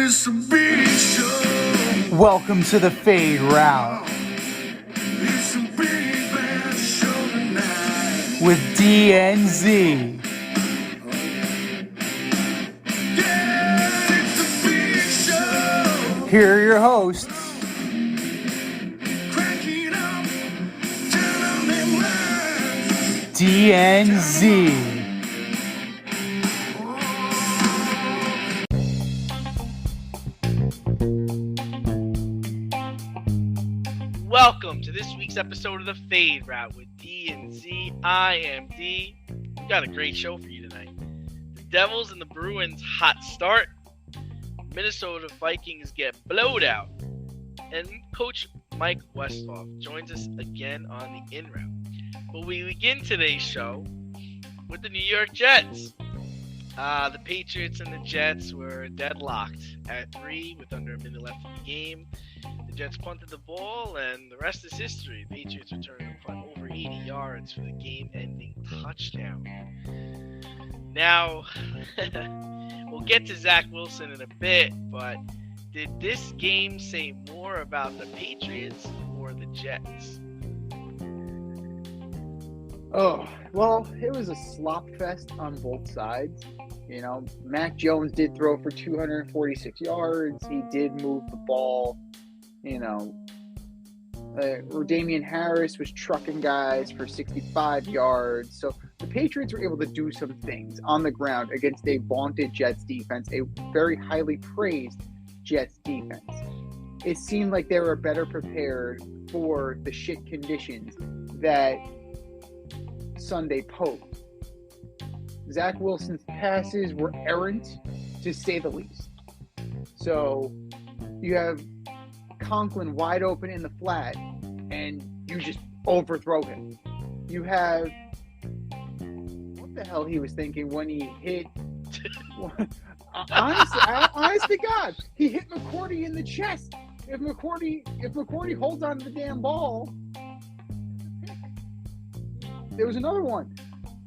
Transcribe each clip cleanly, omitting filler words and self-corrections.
it's a big show. Welcome to the Fade Route It's a big bad show tonight. with DNZ. Yeah, it's a big show. Here are your hosts, Cracking up, telling them lies. DNZ. Welcome to this week's episode of the Fade Route with D and Z. I am D. We got a great show for you tonight. The Devils and the Bruins hot start. Minnesota Vikings get blowed out. And Coach Mike Westhoff joins us again on the in route. But we begin today's show with the New York Jets. The Patriots and the Jets were deadlocked at 3 with under a minute left in the game. The Jets punted the ball, and the rest is history. The Patriots returned a punt over 80 yards for the game-ending touchdown. Now, we'll get to Zach Wilson in a bit, but did this game say more about the Patriots or the Jets? Oh, well, it was a slop fest on both sides. You know, Mac Jones did throw for 246 yards. He did move the ball. You know, Damian Harris was trucking guys for 65 yards. So the Patriots were able to do some things on the ground against a vaunted Jets defense, a very highly praised Jets defense. It seemed like they were better prepared for the shit conditions that Sunday posed. Zach Wilson's passes were errant, to say the least. So you have Conklin wide open in the flat, and you just overthrow him. You have what the hell he was thinking when he hit. Honestly, God, he hit McCourty in the chest. If McCourty holds on to the damn ball, there was another one,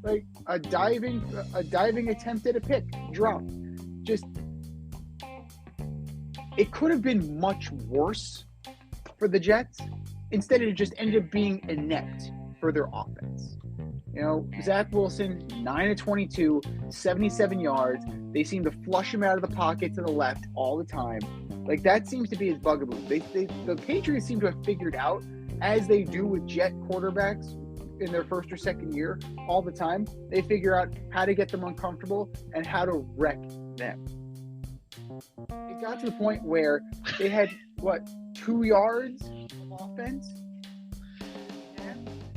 like a diving attempt at a pick, drop. Just. It could have been much worse for the Jets. Instead, it just ended up being inept for their offense. You know, Zach Wilson, 9 of 22, 77 yards. They seem to flush him out of the pocket to the left all the time. Like, that seems to be his bugaboo. The Patriots seem to have figured out, as they do with Jet quarterbacks in their first or second year all the time, they figure out how to get them uncomfortable and how to wreck them. It got to the point where they had, 2 yards of offense?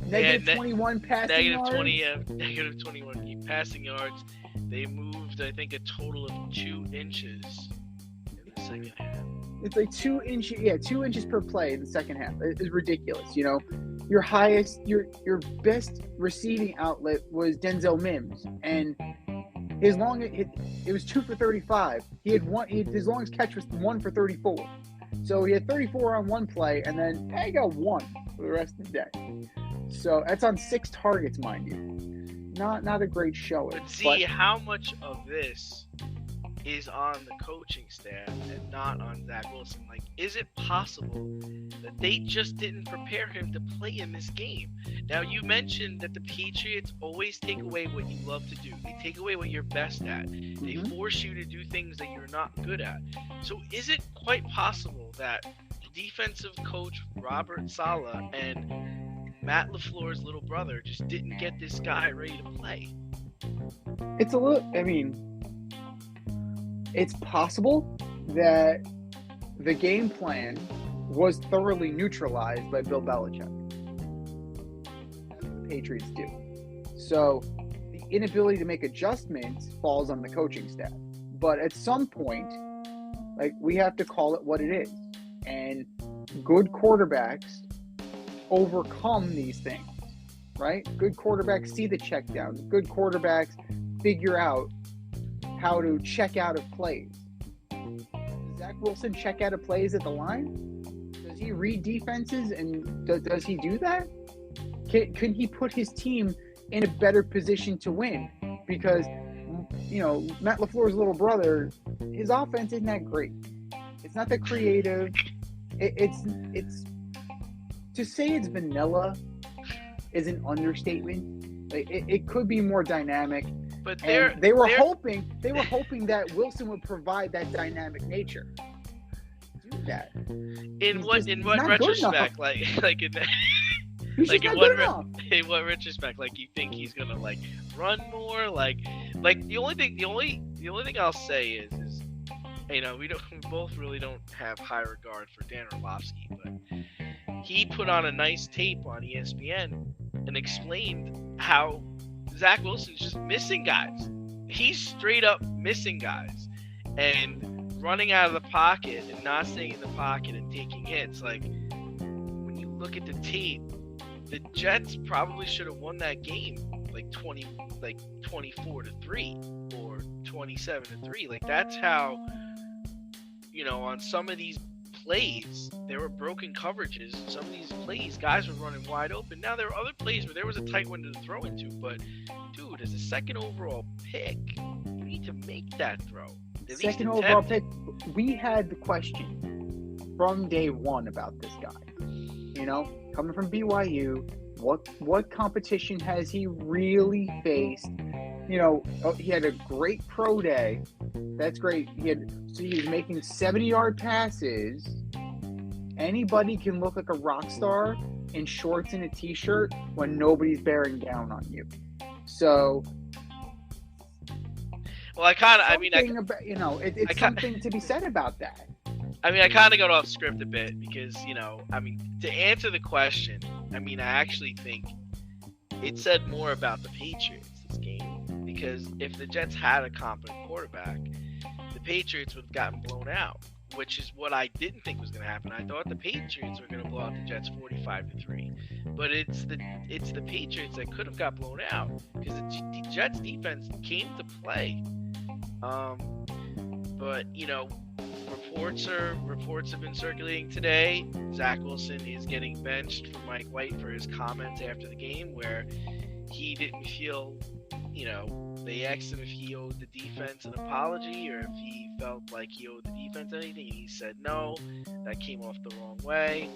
Negative 21 passing yards? Negative 21 passing yards. They moved, I think, a total of 2 inches in the second half. It's like 2 inches per play in the second half. It's ridiculous. You know, your best receiving outlet was Denzel Mims, and it was 2 for 35. His longest catch was 1 for 34. So he had 34 on one play, and then he got 1 for the rest of the day. So that's on 6 targets, mind you. Not a great showing. But see, how much of this is on the coaching staff and not on Zach Wilson? Like, is it possible that they just didn't prepare him to play in this game? Now, you mentioned that the Patriots always take away what you love to do. They take away what you're best at. They force you to do things that you're not good at. So is it quite possible that defensive coach Robert Saleh and Matt LaFleur's little brother just didn't get this guy ready to play? It's possible that the game plan was thoroughly neutralized by Bill Belichick. That's what the Patriots do. So the inability to make adjustments falls on the coaching staff. But at some point, we have to call it what it is. And good quarterbacks overcome these things, right? Good quarterbacks see the checkdowns. Good quarterbacks figure out how to check out of plays. Does Zach Wilson check out of plays at the line? Does he read defenses, and does he do that? Can he put his team in a better position to win? Because Matt LaFleur's little brother, his offense isn't that great. It's not that creative. It's to say it's vanilla is an understatement. Like it could be more dynamic. But they were hoping that Wilson would provide that dynamic nature. Do that. In what retrospect? Like in in what retrospect? Like, you think he's gonna like run more? Like the only thing I'll say is we both really don't have high regard for Dan Orlovsky, but he put on a nice tape on ESPN and explained how Zach Wilson's just missing guys. He's straight up missing guys and running out of the pocket and not staying in the pocket and taking hits. Like, when you look at the tape, the Jets probably should have won that game like 24-3 or 27-3. Like, that's how, on some of these plays, there were broken coverages. Some of these plays, guys were running wide open. Now, there were other plays where there was a tight window to throw into, but dude, as a second overall pick, you need to make that throw. Second overall pick, we had the question from day one about this guy. Coming from BYU, what competition has he really faced? He had a great pro day. That's great. He was making 70-yard passes. Anybody can look like a rock star in shorts and a t-shirt when nobody's bearing down on you. So, well, it's something to be said about that. I kind of got off script a bit because, to answer the question, I actually think it said more about the Patriots this game, because if the Jets had a competent quarterback, the Patriots would have gotten blown out, which is what I didn't think was going to happen. I thought the Patriots were going to blow out the Jets 45-3, but it's the Patriots that could have got blown out because the Jets defense came to play. But reports have been circulating today. Zach Wilson is getting benched for Mike White for his comments after the game, where he didn't feel, they asked him if he owed the defense an apology or if he felt like he owed the defense anything, and he said no. That came off the wrong way.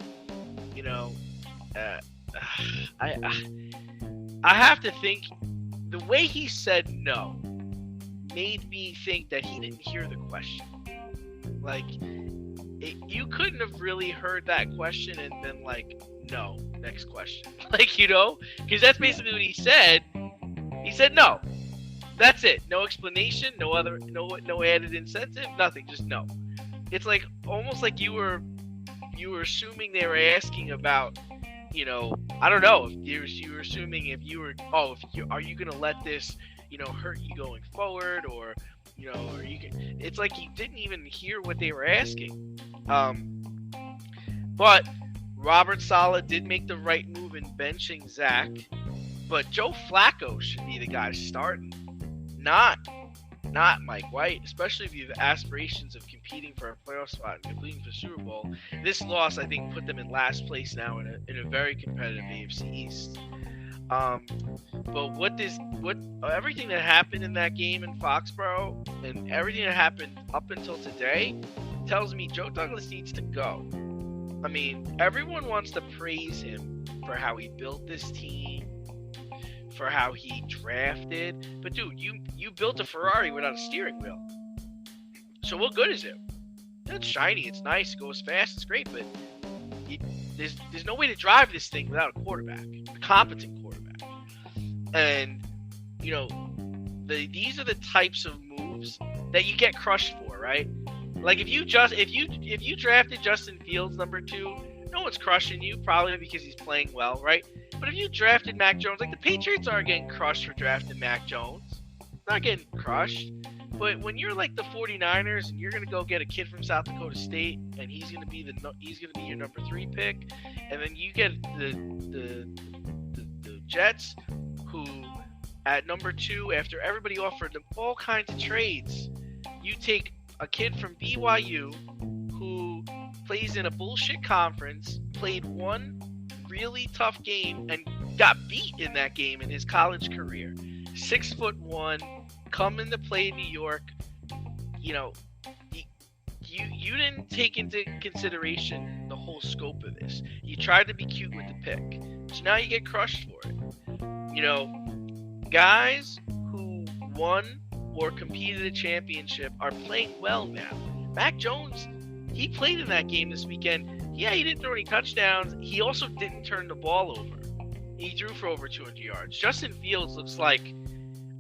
I have to think the way he said no made me think that he didn't hear the question. Like, you couldn't have really heard that question and been like, no, next question. Because that's basically what he said. He said no. That's it. No explanation, no added incentive, nothing, just no. It's like almost like you were assuming they were asking about, I don't know, if you were assuming are you going to let this, hurt you going forward, or or you can. It's like you didn't even hear what they were asking. But Robert Saleh did make the right move in benching Zach. But Joe Flacco should be the guy starting, not Mike White, especially if you have aspirations of competing for a playoff spot and competing for Super Bowl. This loss, I think, put them in last place now in a very competitive AFC East. But everything that happened in that game in Foxborough and everything that happened up until today tells me Joe Douglas needs to go. Everyone wants to praise him for how he built this team, for how he drafted. But dude, you built a Ferrari without a steering wheel. So what good is it? It's shiny, it's nice, it goes fast, it's great, but there's no way to drive this thing without a quarterback, a competent quarterback. And these are the types of moves that you get crushed for, right? Like if you drafted Justin Fields number 2, no one's crushing you, probably because he's playing well, right? But if you drafted Mac Jones, like the Patriots aren't getting crushed for drafting Mac Jones. Not getting crushed. But when you're like the 49ers and you're going to go get a kid from South Dakota State and he's going to be your number 3 pick, and then you get the Jets, who at number 2, after everybody offered them all kinds of trades, you take a kid from BYU who plays in a bullshit conference, played one really tough game and got beat in that game in his college career. 6'1", come into play in New York, you know, you didn't take into consideration the whole scope of this. You tried to be cute with the pick. So now you get crushed for it. You know, guys who won or competed a championship are playing well now. Mac Jones, he played in that game this weekend. Yeah, he didn't throw any touchdowns. He also didn't turn the ball over. He threw for over 200 yards. Justin Fields looks like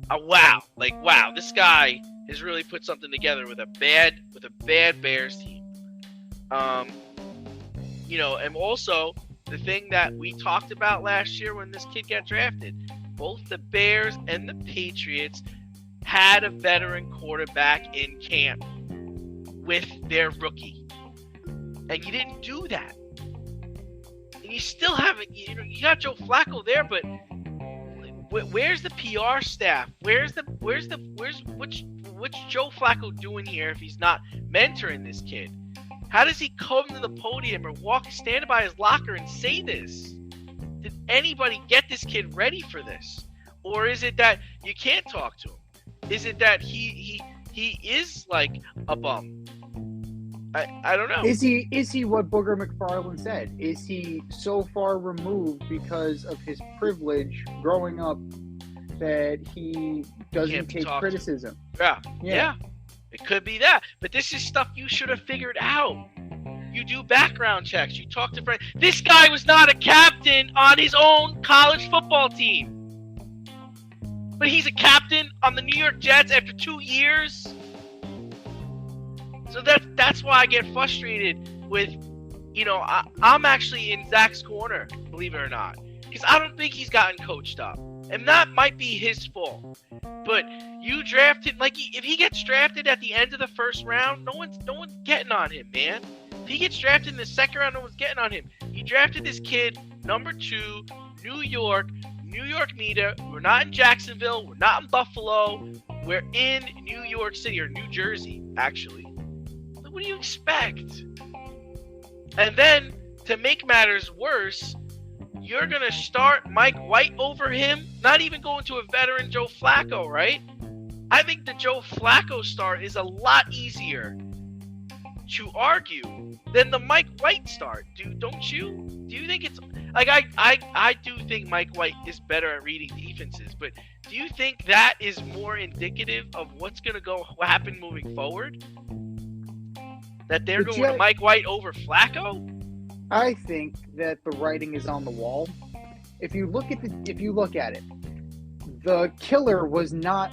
a wow. Like, wow, this guy has really put something together with a bad Bears team. You know, and also the thing that we talked about last year when this kid got drafted, both the Bears and the Patriots had a veteran quarterback in camp with their rookie. And you didn't do that. And you still haven't, you know, you got Joe Flacco there, but where's the PR staff? What's Joe Flacco doing here if he's not mentoring this kid? How does he come to the podium or stand by his locker and say this? Did anybody get this kid ready for this? Or is it that you can't talk to him? Is it that he is like a bum? I don't know. Is he what Booger McFarland said? Is he so far removed because of his privilege growing up that he doesn't take criticism? Yeah. It could be that. But this is stuff you should have figured out. You do background checks. You talk to friends. This guy was not a captain on his own college football team. But he's a captain on the New York Jets after 2 years. So that's why I get frustrated with, you know, I'm actually in Zach's corner, believe it or not. Because I don't think he's gotten coached up. And that might be his fault. But you drafted, like, if he gets drafted at the end of the first round, no one's getting on him, man. If he gets drafted in the second round, no one's getting on him. You drafted this kid, number 2, New York media. We're not in Jacksonville. We're not in Buffalo. We're in New York City, or New Jersey, actually. What do you expect? And then, to make matters worse, you're going to start Mike White over him, not even going to a veteran Joe Flacco, right? I think the Joe Flacco start is a lot easier to argue than the Mike White start, don't you? Do you think it's like I do think Mike White is better at reading defenses, but do you think that is more indicative of what's going to happen moving forward? That they're going to Mike White over Flacco? I think that the writing is on the wall. If you look at it, the killer was not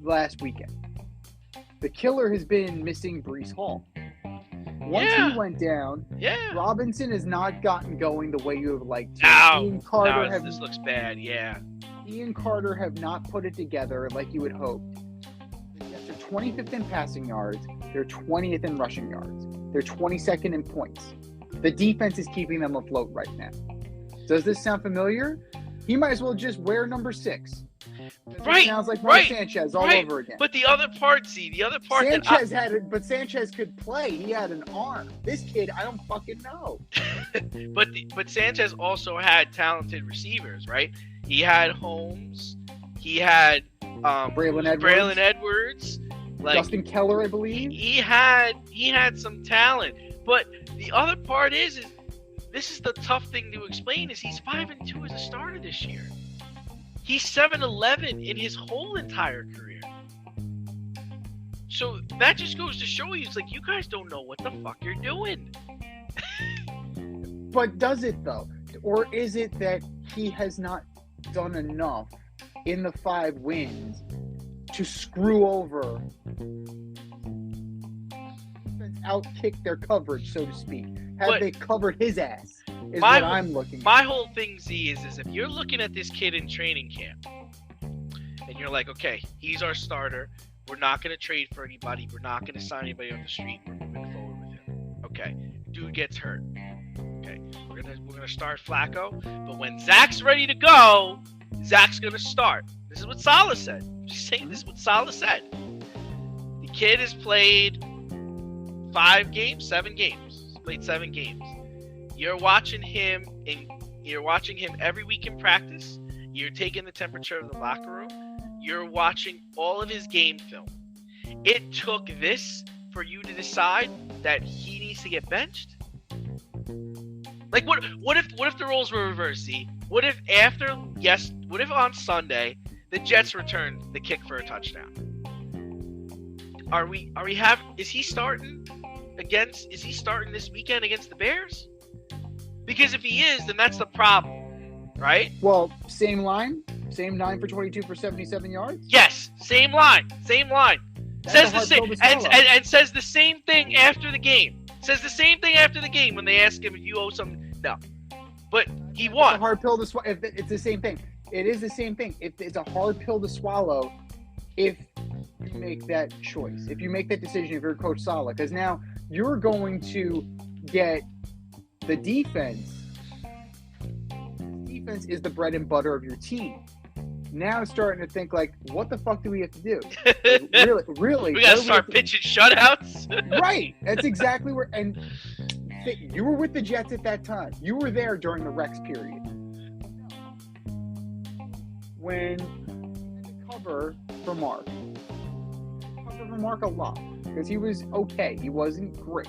last weekend. The killer has been missing Breece Hall. Once he went down, Robinson has not gotten going the way you have liked to. This looks bad, Ian Carter have not put it together like you would hope. They're 25th in passing yards. They're 20th in rushing yards. They're 22nd in points. The defense is keeping them afloat right now. Does this sound familiar? He might as well just wear number 6. It sounds like Mark Sanchez all over again. But the other part, but Sanchez could play. He had an arm. This kid, I don't fucking know. but Sanchez also had talented receivers, right? He had Holmes. He had Braylon Edwards. Like, Justin Keller, I believe. He had some talent. But the other part is this is the tough thing to explain, is he's 5-2 as a starter this year. He's 7-11 in his whole entire career. So that just goes to show you, it's like, you guys don't know what the fuck you're doing. But does it, though? Or is it that he has not done enough in the 5 wins to screw over, outkick their coverage, so to speak? Have they covered his ass? Is what I'm looking at. My whole thing, Z, is if you're looking at this kid in training camp and you're like, okay, he's our starter. We're not going to trade for anybody. We're not going to sign anybody on the street. We're moving forward with him. Okay, dude gets hurt. Okay, we're gonna start Flacco. But when Zach's ready to go, Zach's going to start. This is what Saleh said. I'm just saying, this is what Saleh said. The kid has played 7 games. He's played 7 games. You're watching him every week in practice. You're taking the temperature of the locker room. you're watching all of his game film. It took this for you to decide that he needs to get benched? Like, what if the roles were reversed, Z? What if on Sunday the Jets returned the kick for a touchdown? Is he starting this weekend against the Bears? Because if he is, then that's the problem, right? Well, same line, same 9 for 22 for 77 yards. Yes, same line. That's Says a the hard same pill to swallow. and says the same thing after the game. Says the same thing after the game when they ask him if you owe something. No, but he It's a won. hard pill to swallow. It's the same thing. It is the same thing. It's a hard pill to swallow if you make that choice, if you make that decision, if you're Coach Saleh, because now you're going to get the defense. Defense is the bread and butter of your team. Now it's starting to think like, what the fuck do we have to do? Really? We gotta start pitching shutouts. Right. That's exactly where. And you were with the Jets at that time. You were there during the Rex period. When they had to cover for Mark. Cover for Mark a lot because he was okay. He wasn't great.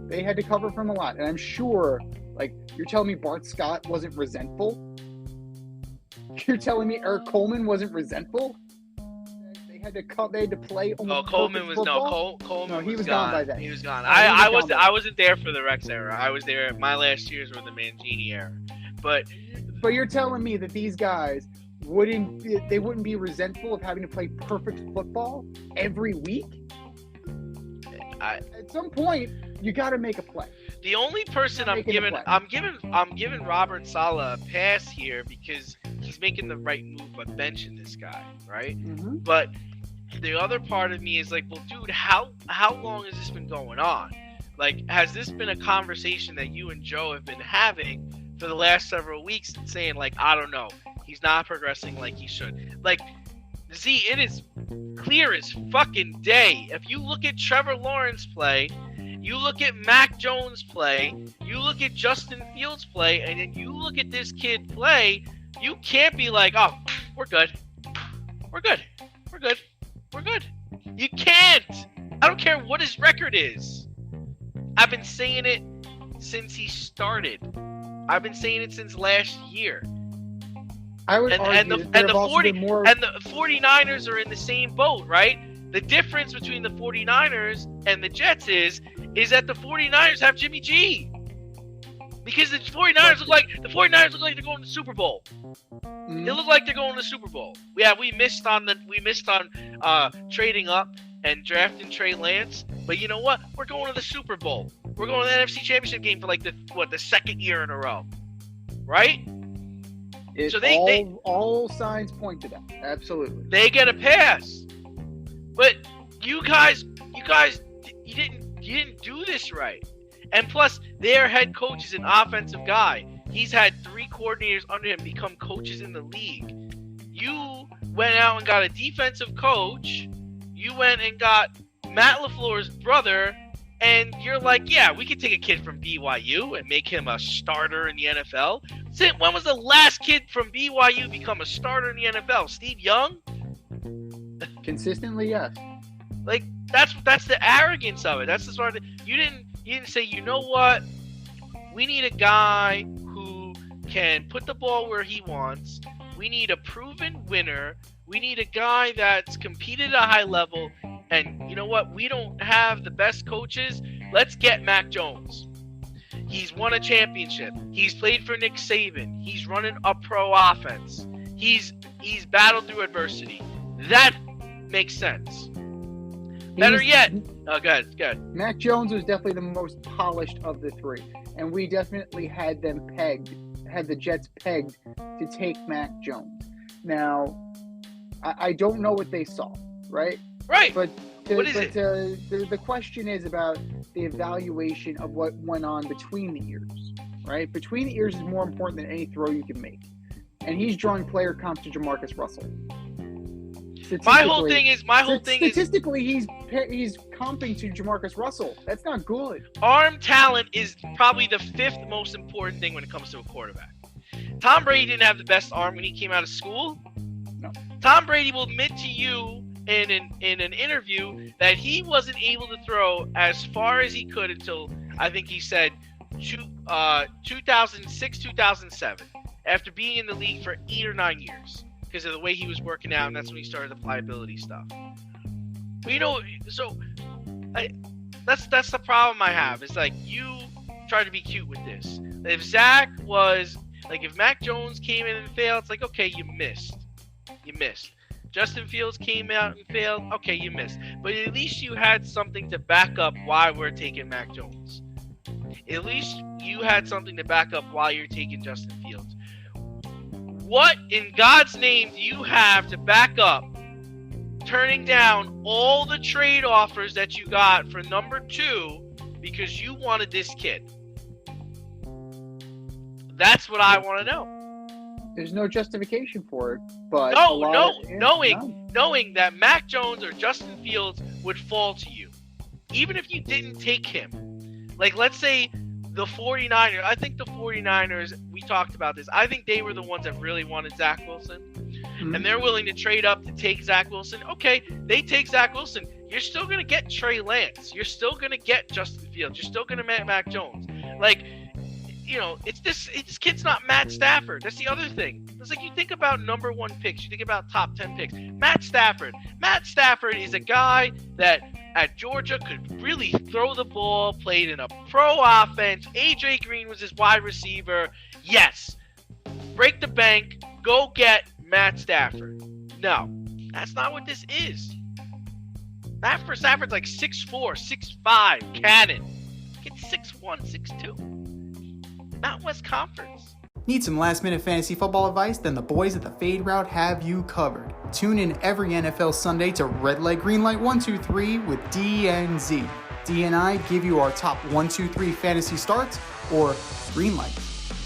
They had to cover for him a lot. And I'm sure, like, you're telling me Bart Scott wasn't resentful? You're telling me Eric Coleman wasn't resentful? They had to play almost Coleman was football? Coleman. No, he was gone gone by then. He was gone. No, he was I gone was by I wasn't there for the Rex era. I was there. My last years were the Mangini era. But you're telling me that these guys wouldn't be resentful of having to play perfect football every week? At some point, you got to make a play. the only person I'm giving Robert Saleh a pass here because he's making the right move by benching this guy, right? Mm-hmm. But the other part of me is like, well, dude, how long has this been going on? Like, has this been a conversation that you and Joe have been having for the last several weeks and saying, like, I don't know, he's not progressing like he should? Like, Z, it is clear as fucking day. If you look at Trevor Lawrence play, you look at Mac Jones play, you look at Justin Fields play, and then you look at this kid play, you can't be like, oh, we're good. We're good. We're good. We're good. You can't. I don't care what his record is. I've been saying it since he started. I've been saying it since last year. I would argue that there have also been more... And the 49ers are in the same boat, right? The difference between the 49ers and the Jets is that the 49ers have Jimmy G. Because the 49ers look like they're going to the Super Bowl. Mm-hmm. They look like they're going to the Super Bowl. Yeah, we missed on trading up and drafting Trey Lance, but you know what? We're going to the Super Bowl. We're going to the NFC Championship game for like the second year in a row, right? So all signs point to that. Absolutely. They get a pass. But you guys you didn't do this right. And plus, their head coach is an offensive guy. He's had 3 coordinators under him become coaches in the league. You went out and got a defensive coach. You went and got Matt LaFleur's brother, and you're like, yeah, we could take a kid from BYU and make him a starter in the NFL. When was the last kid from BYU become a starter in the NFL? Steve Young? Consistently, yes. Like, that's the arrogance of it. That's the sort of thing. You didn't say, you know what? We need a guy who can put the ball where he wants. We need a proven winner. We need a guy that's competed at a high level. And you know what? We don't have the best coaches. Let's get Mac Jones. He's won a championship. He's played for Nick Saban. He's running a pro offense. He's battled through adversity. That makes sense. Better yet, go ahead. Mac Jones was definitely the most polished of the 3, and we definitely had the Jets pegged to take Mac Jones. Now, I don't know what they saw, right? Right. But what is it? The question is about the evaluation of what went on between the ears, right? Between the ears is more important than any throw you can make, and he's drawing player comps to Jamarcus Russell. My whole thing is statistically he's comping to Jamarcus Russell. That's not good. Arm talent is probably the 5th most important thing when it comes to a quarterback. Tom Brady didn't have the best arm when he came out of school. No. Tom Brady will admit to you in an interview that he wasn't able to throw as far as he could until I think he said 2006, 2007, after being in the league for 8 or 9 years because of the way he was working out, and that's when he started the pliability stuff. But that's the problem I have. It's like you try to be cute with this. If Zach was like, if Mac Jones came in and failed, it's like, okay, you missed. Justin Fields came out and failed, okay, you missed. But at least you had something to back up why we're taking Mac Jones. At least you had something to back up why you're taking Justin Fields. What in God's name do you have to back up turning down all the trade offers that you got for number 2 because you wanted this kid? That's what I want to know. There's no justification for it, but knowing that Mac Jones or Justin Fields would fall to you, even if you didn't take him. Like, let's say the 49ers, I think the 49ers, we talked about this, I think they were the ones that really wanted Zach Wilson, and they're willing to trade up to take Zach Wilson. Okay, they take Zach Wilson. You're still going to get Trey Lance. You're still going to get Justin Fields. You're still going to get Mac Jones. Like, you know, this kid's not Matt Stafford. That's the other thing. It's like you think about number 1 picks. You think about top 10 picks. Matt Stafford. Matt Stafford is a guy that at Georgia could really throw the ball, played in a pro offense. A.J. Green was his wide receiver. Yes. Break the bank. Go get Matt Stafford. No. That's not what this is. Matt Stafford's like 6'4", 6'5", cannon. It's 6'1", 6'2". Not West Conference. Need some last-minute fantasy football advice? Then the boys at the Fade Route have you covered. Tune in every NFL Sunday to Red Light, Green Light 1, 2, 3 with D and Z. D and I give you our top 1, 2, 3 fantasy starts, or green light,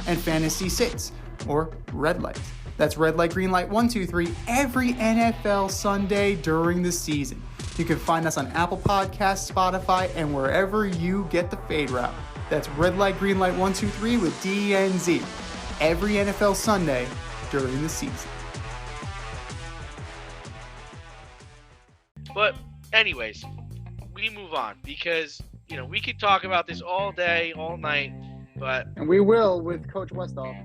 and fantasy sits, or red light. That's Red Light, Green Light 1, 2, 3 every NFL Sunday during the season. You can find us on Apple Podcasts, Spotify, and wherever you get the Fade Route. That's Red Light, Green Light 1, 2, 3 with D and Z every NFL Sunday during the season. But anyways, we move on because, you know, we could talk about this all day, all night, but... And we will with Coach Westhoff.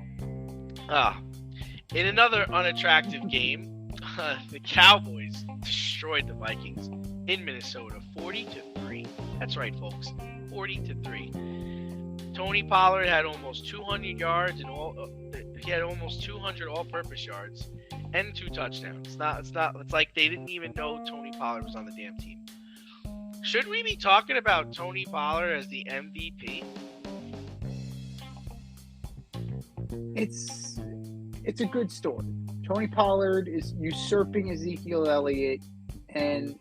In another unattractive game, the Cowboys destroyed the Vikings in Minnesota 40-3. That's right, folks. 40-3. Tony Pollard had almost 200 yards and he had almost 200 all-purpose yards and 2 touchdowns. It's like they didn't even know Tony Pollard was on the damn team. Should we be talking about Tony Pollard as the MVP? It's a good story. Tony Pollard is usurping Ezekiel Elliott, and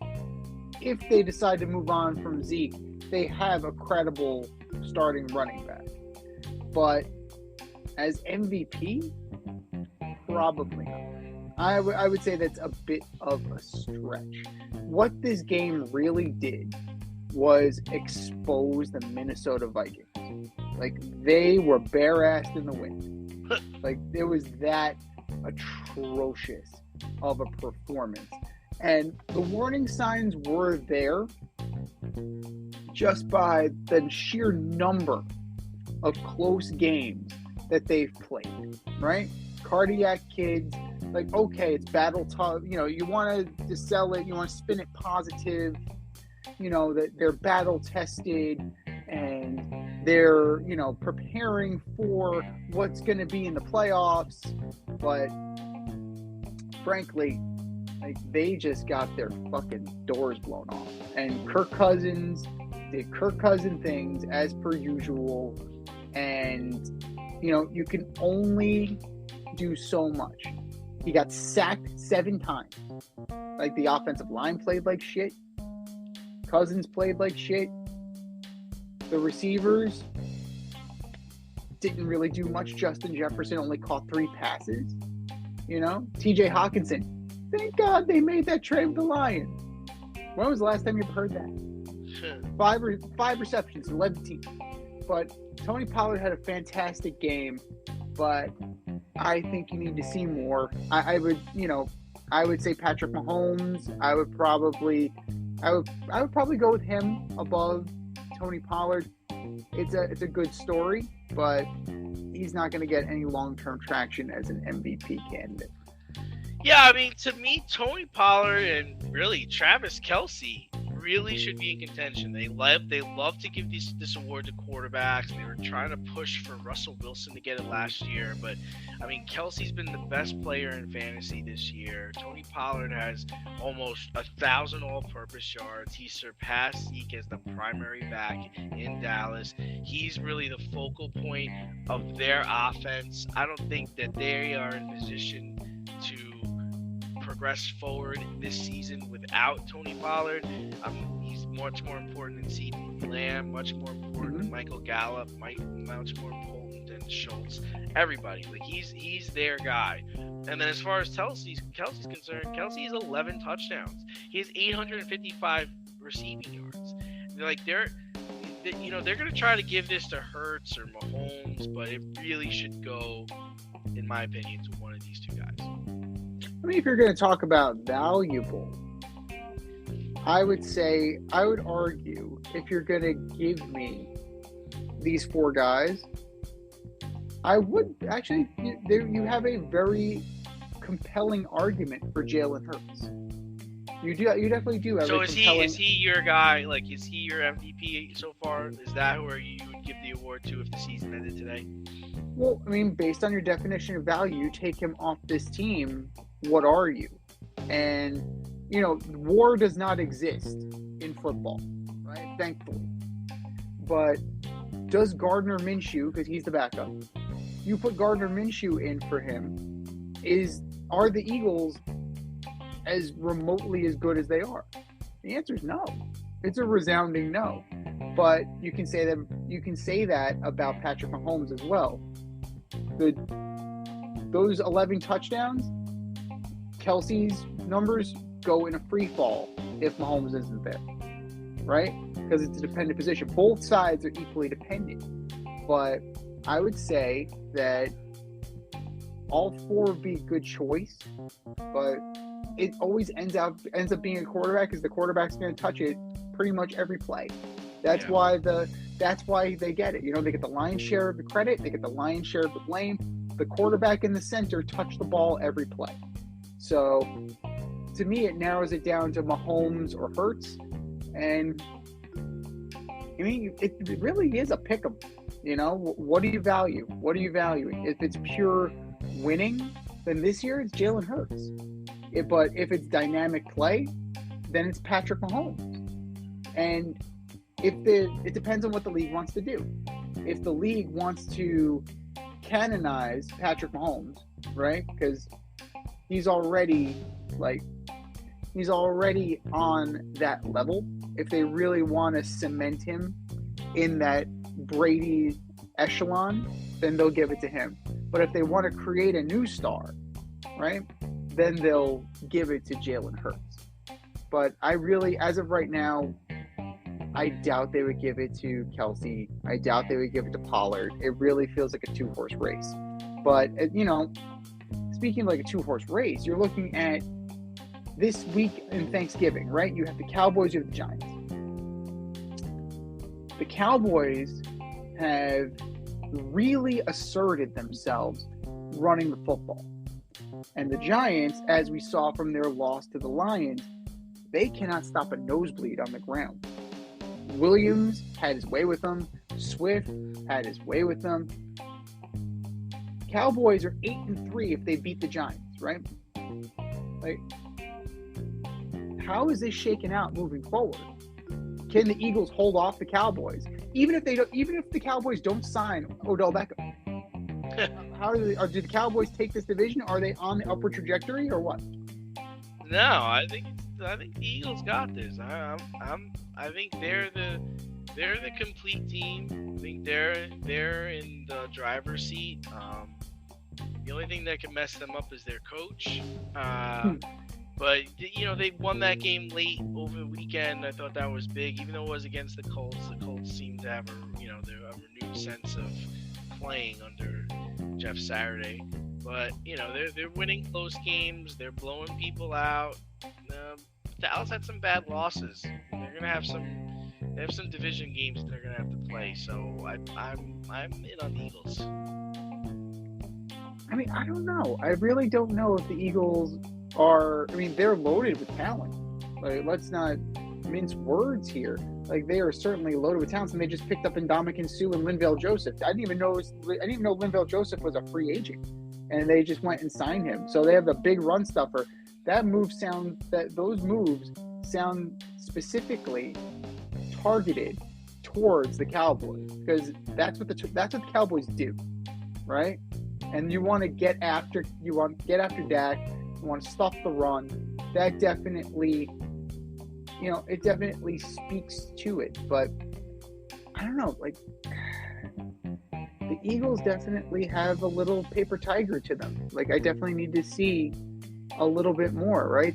if they decide to move on from Zeke, they have a credible starting running back. But as MVP, probably not. I would say that's a bit of a stretch. What this game really did was expose the Minnesota Vikings. Like, they were bare-assed in the wind. Like, it was that atrocious of a performance. And the warning signs were there just by the sheer number of close games that they've played, right? Cardiac kids, like, okay, it's battle tough. You know, you want to sell it, you want to spin it positive, you know, that they're battle tested and they're, you know, preparing for what's going to be in the playoffs. But frankly, like, they just got their fucking doors blown off. And Kirk Cousins did Kirk Cousin things as per usual. And, you know, you can only do so much. He got sacked 7 times. Like, the offensive line played like shit. Cousins played like shit. The receivers didn't really do much. Justin Jefferson only caught 3 passes. You know, TJ Hawkinson. Thank God they made that trade with the Lions. When was the last time you ever heard that? 5 receptions, 11 teams. But Tony Pollard had a fantastic game, but I think you need to see more. I would, you know, I would say Patrick Mahomes. I would probably go with him above Tony Pollard. It's a good story, but he's not going to get any long-term traction as an MVP candidate. Yeah, I mean, to me, Tony Pollard and really Travis Kelce really should be in contention. They love to give this award to quarterbacks. They were trying to push for Russell Wilson to get it last year, but I mean, Kelce's been the best player in fantasy this year. Tony Pollard has almost 1,000 all-purpose yards. He surpassed Zeke as the primary back in Dallas. He's really the focal point of their offense. I don't think that they are in position to progress forward this season without Tony Pollard. He's much more important than CeeDee Lamb, much more important than Michael Gallup, much more important than Schultz. Everybody, like he's their guy. And then as far as Kelce's concerned, Kelce has 11 touchdowns. He has 855 receiving yards. They're going to try to give this to Hurts or Mahomes, but it really should go, in my opinion, to one of these two guys. I mean, if you're going to talk about valuable, I would argue, if you're going to give me these four guys, I would actually, you have a very compelling argument for Jalen Hurts. You definitely do have. So is he your guy? Like, is he your MVP so far? Is that where you would give the award to if the season ended today? Well, I mean, based on your definition of value, you take him off this team. What are you? And, war does not exist in football, right? Thankfully. But does Gardner Minshew, because he's the backup, you put Gardner Minshew in for him, are the Eagles as remotely as good as they are? The answer is no. It's a resounding no. But you can say that about Patrick Mahomes as well. Those 11 touchdowns, Kelce's numbers go in a free fall if Mahomes isn't there, right? Because it's a dependent position. Both sides are equally dependent. But I would say that all four would be a good choice, but it always ends up being a quarterback, because the quarterback's going to touch it pretty much every play. That's why they get it. They get the lion's share of the credit, they get the lion's share of the blame. The quarterback in the center touch the ball every play. So to me, it narrows it down to Mahomes or Hurts. And I mean, it really is a pick 'em. What do you value? What are you valuing? If it's pure winning, then this year it's Jalen Hurts. But if it's dynamic play, then it's Patrick Mahomes. And it depends on what the league wants to do. If the league wants to canonize Patrick Mahomes, right? Because he's already on that level. If they really want to cement him in that Brady echelon, then they'll give it to him. But if they want to create a new star, right, then they'll give it to Jalen Hurts. But I really, as of right now, I doubt they would give it to Kelce. I doubt they would give it to Pollard. It really feels like a two-horse race. But, speaking like a two-horse race, you're looking at this week in Thanksgiving, right? You have the Cowboys, you have the Giants. The Cowboys have really asserted themselves running the football. And the Giants, as we saw from their loss to the Lions, they cannot stop a nosebleed on the ground. Williams had his way with them. Swift had his way with them. Cowboys are 8-3 if they beat the Giants, right? Like, how is this shaken out moving forward? Can the Eagles hold off the Cowboys, even if the Cowboys don't sign Odell Beckham? Do the Cowboys take this division? Are they on the upward trajectory or what? No, I think the Eagles got this. I think they're the complete team. I think they're in the driver's seat. The only thing that can mess them up is their coach. But they won that game late over the weekend. I thought that was big, even though it was against the Colts. The Colts seemed to have a renewed sense of playing under Jeff Saturday. But they're winning close games. They're blowing people out. Dallas had some bad losses. They're gonna have some. They have some division games they're gonna have to play. So I'm in on the Eagles. I mean, I don't know. I really don't know if the Eagles are. I mean, they're loaded with talent. Like, let's not mince words here. Like, they are certainly loaded with talent, and they just picked up Ndamukong Suh and Linval Joseph. I didn't even know Linval Joseph was a free agent, and they just went and signed him. So they have the big run stuffer. Those moves sound specifically targeted towards the Cowboys, because that's what the Cowboys do, right? And you want to get after Dak. You want to stuff the run. That definitely, it definitely speaks to it. But I don't know, like, the Eagles definitely have a little paper tiger to them. Like, I definitely need to see a little bit more, right?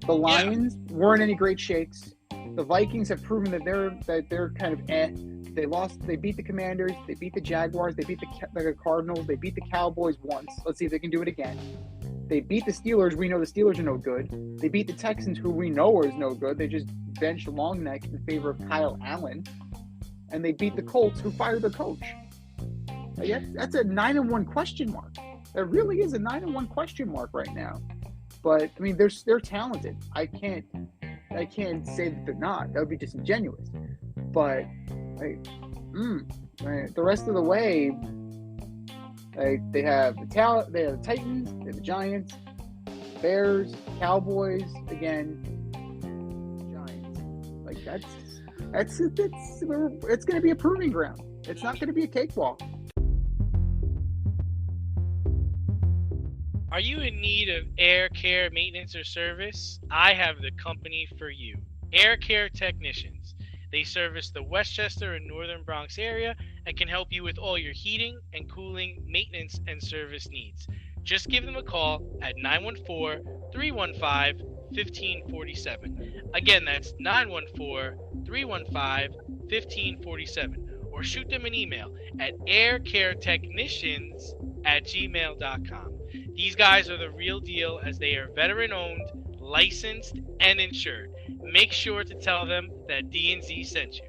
The Lions weren't any great shakes. The Vikings have proven that they're kind of They beat the Commanders. They beat the Jaguars. They beat the Cardinals. They beat the Cowboys once. Let's see if they can do it again. They beat the Steelers. We know the Steelers are no good. They beat the Texans, who we know is no good. They just benched Longneck in favor of Kyle Allen. And they beat the Colts, who fired their coach. That's a 9-1 question mark. There really is a 9-1 question mark right now. But I mean, they're talented. I can't say that they're not. That would be disingenuous. But the rest of the way, they have the talent. They have the Titans. They have the Giants, Bears, Cowboys. Again, Giants. Like it's going to be a proving ground. It's not going to be a cakewalk. Are you in need of air care maintenance or service? I have the company for you. Air Care Technicians. They service the Westchester and Northern Bronx area and can help you with all your heating and cooling, maintenance, and service needs. Just give them a call at 914-315-1547. Again, that's 914-315-1547. Or shoot them an email at aircaretechnicians@gmail.com. These guys are the real deal, as they are veteran-owned, licensed, and insured. Make sure to tell them that D&Z sent you.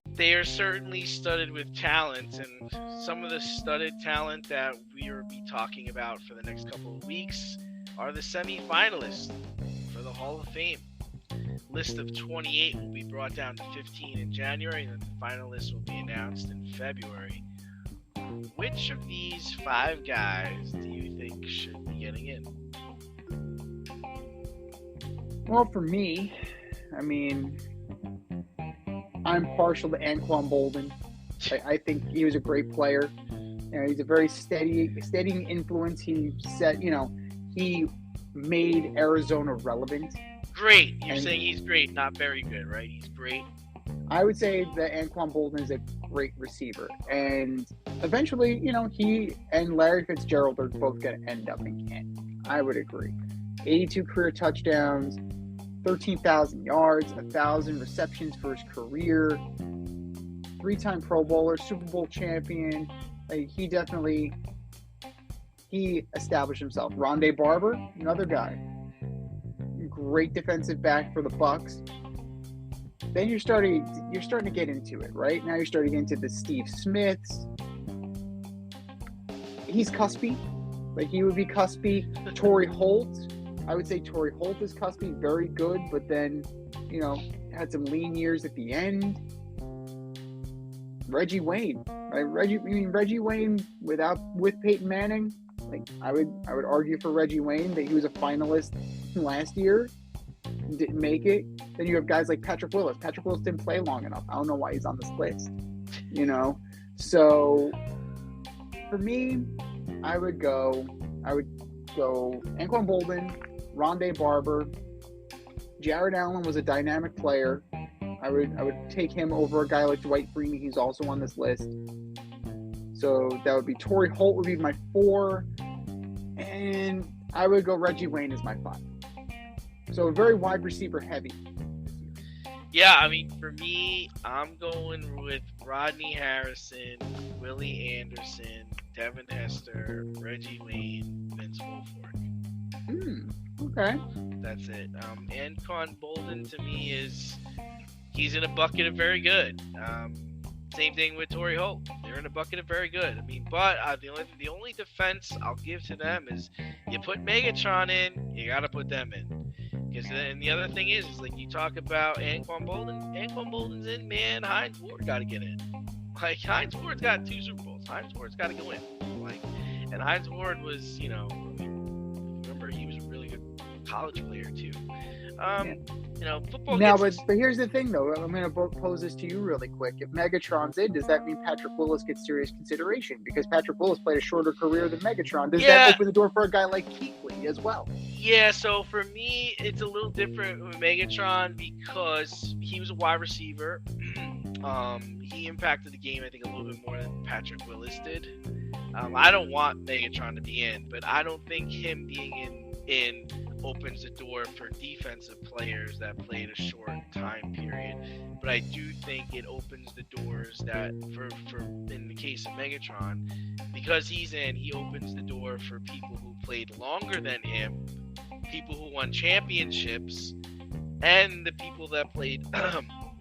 They are certainly studded with talent, and some of the studded talent that we will be talking about for the next couple of weeks are the semi-finalists for the Hall of Fame. List of 28 will be brought down to 15 in January, and then the finalists will be announced in February. Which of these 5 guys do you think should be getting in? Well, for me, I mean, I'm partial to Anquan Bolden. I think he was a great player. He's a very steadying influence. He made Arizona relevant. Great. You're saying he's great, not very good, right? He's great. I would say that Anquan Bolden is a great receiver. And eventually, he and Larry Fitzgerald are both going to end up in Canton. I would agree. 82 career touchdowns, 13,000 yards, 1,000 receptions for his career, 3-time Pro Bowler, Super Bowl champion. He established himself. Rondé Barber, another guy. Great defensive back for the Bucs. Then you're starting to get into it, right? Now you're starting into the Steve Smiths. He's cuspy. Like, he would be cuspy. Torrey Holt. I would say Torrey Holt is cuspy, very good, but then, had some lean years at the end. Reggie Wayne. Right? Reggie Wayne with Peyton Manning. Like, I would argue for Reggie Wayne that he was a finalist last year. Didn't make it. Then you have guys like Patrick Willis. Patrick Willis didn't play long enough. I don't know why he's on this list. So for me, I would go Anquan Bolden, Rondé Barber. Jared Allen was a dynamic player. I would take him over a guy like Dwight Freeney. He's also on this list. So that would be Torrey Holt would be my 4, and I would go Reggie Wayne as my 5. So very wide receiver heavy. Yeah, I mean, for me, I'm going with Rodney Harrison, Willie Anderson, Devin Hester, Reggie Wayne, Vince Wilfork. Okay. That's it. Anquan Bolden to me he's in a bucket of very good. Same thing with Torrey Holt. They're in a bucket of very good. I mean, but the only defense I'll give to them is you put Megatron in, you got to put them in. Because then the other thing is like you talk about Anquan Bolden. Anquan Bolden's in, man. Hines Ward got to get in. Like Hines Ward's got 2 Super Bowls. Hines Ward's got to go in. Like, and Hines Ward was, remember he was a really good college player too. Football. Now, but here's the thing, though. I'm going to pose this to you really quick. If Megatron's in, does that mean Patrick Willis gets serious consideration? Because Patrick Willis played a shorter career than Megatron. Does that open the door for a guy like Kuechly as well? Yeah, so for me, it's a little different with Megatron because he was a wide receiver. He impacted the game, I think, a little bit more than Patrick Willis did. I don't want Megatron to be in, but I don't think him being in opens the door for defensive players that played a short time period. But I do think it opens the doors that for in the case of Megatron, because he's in, he opens the door for people who played longer than him, people who won championships, and the people that played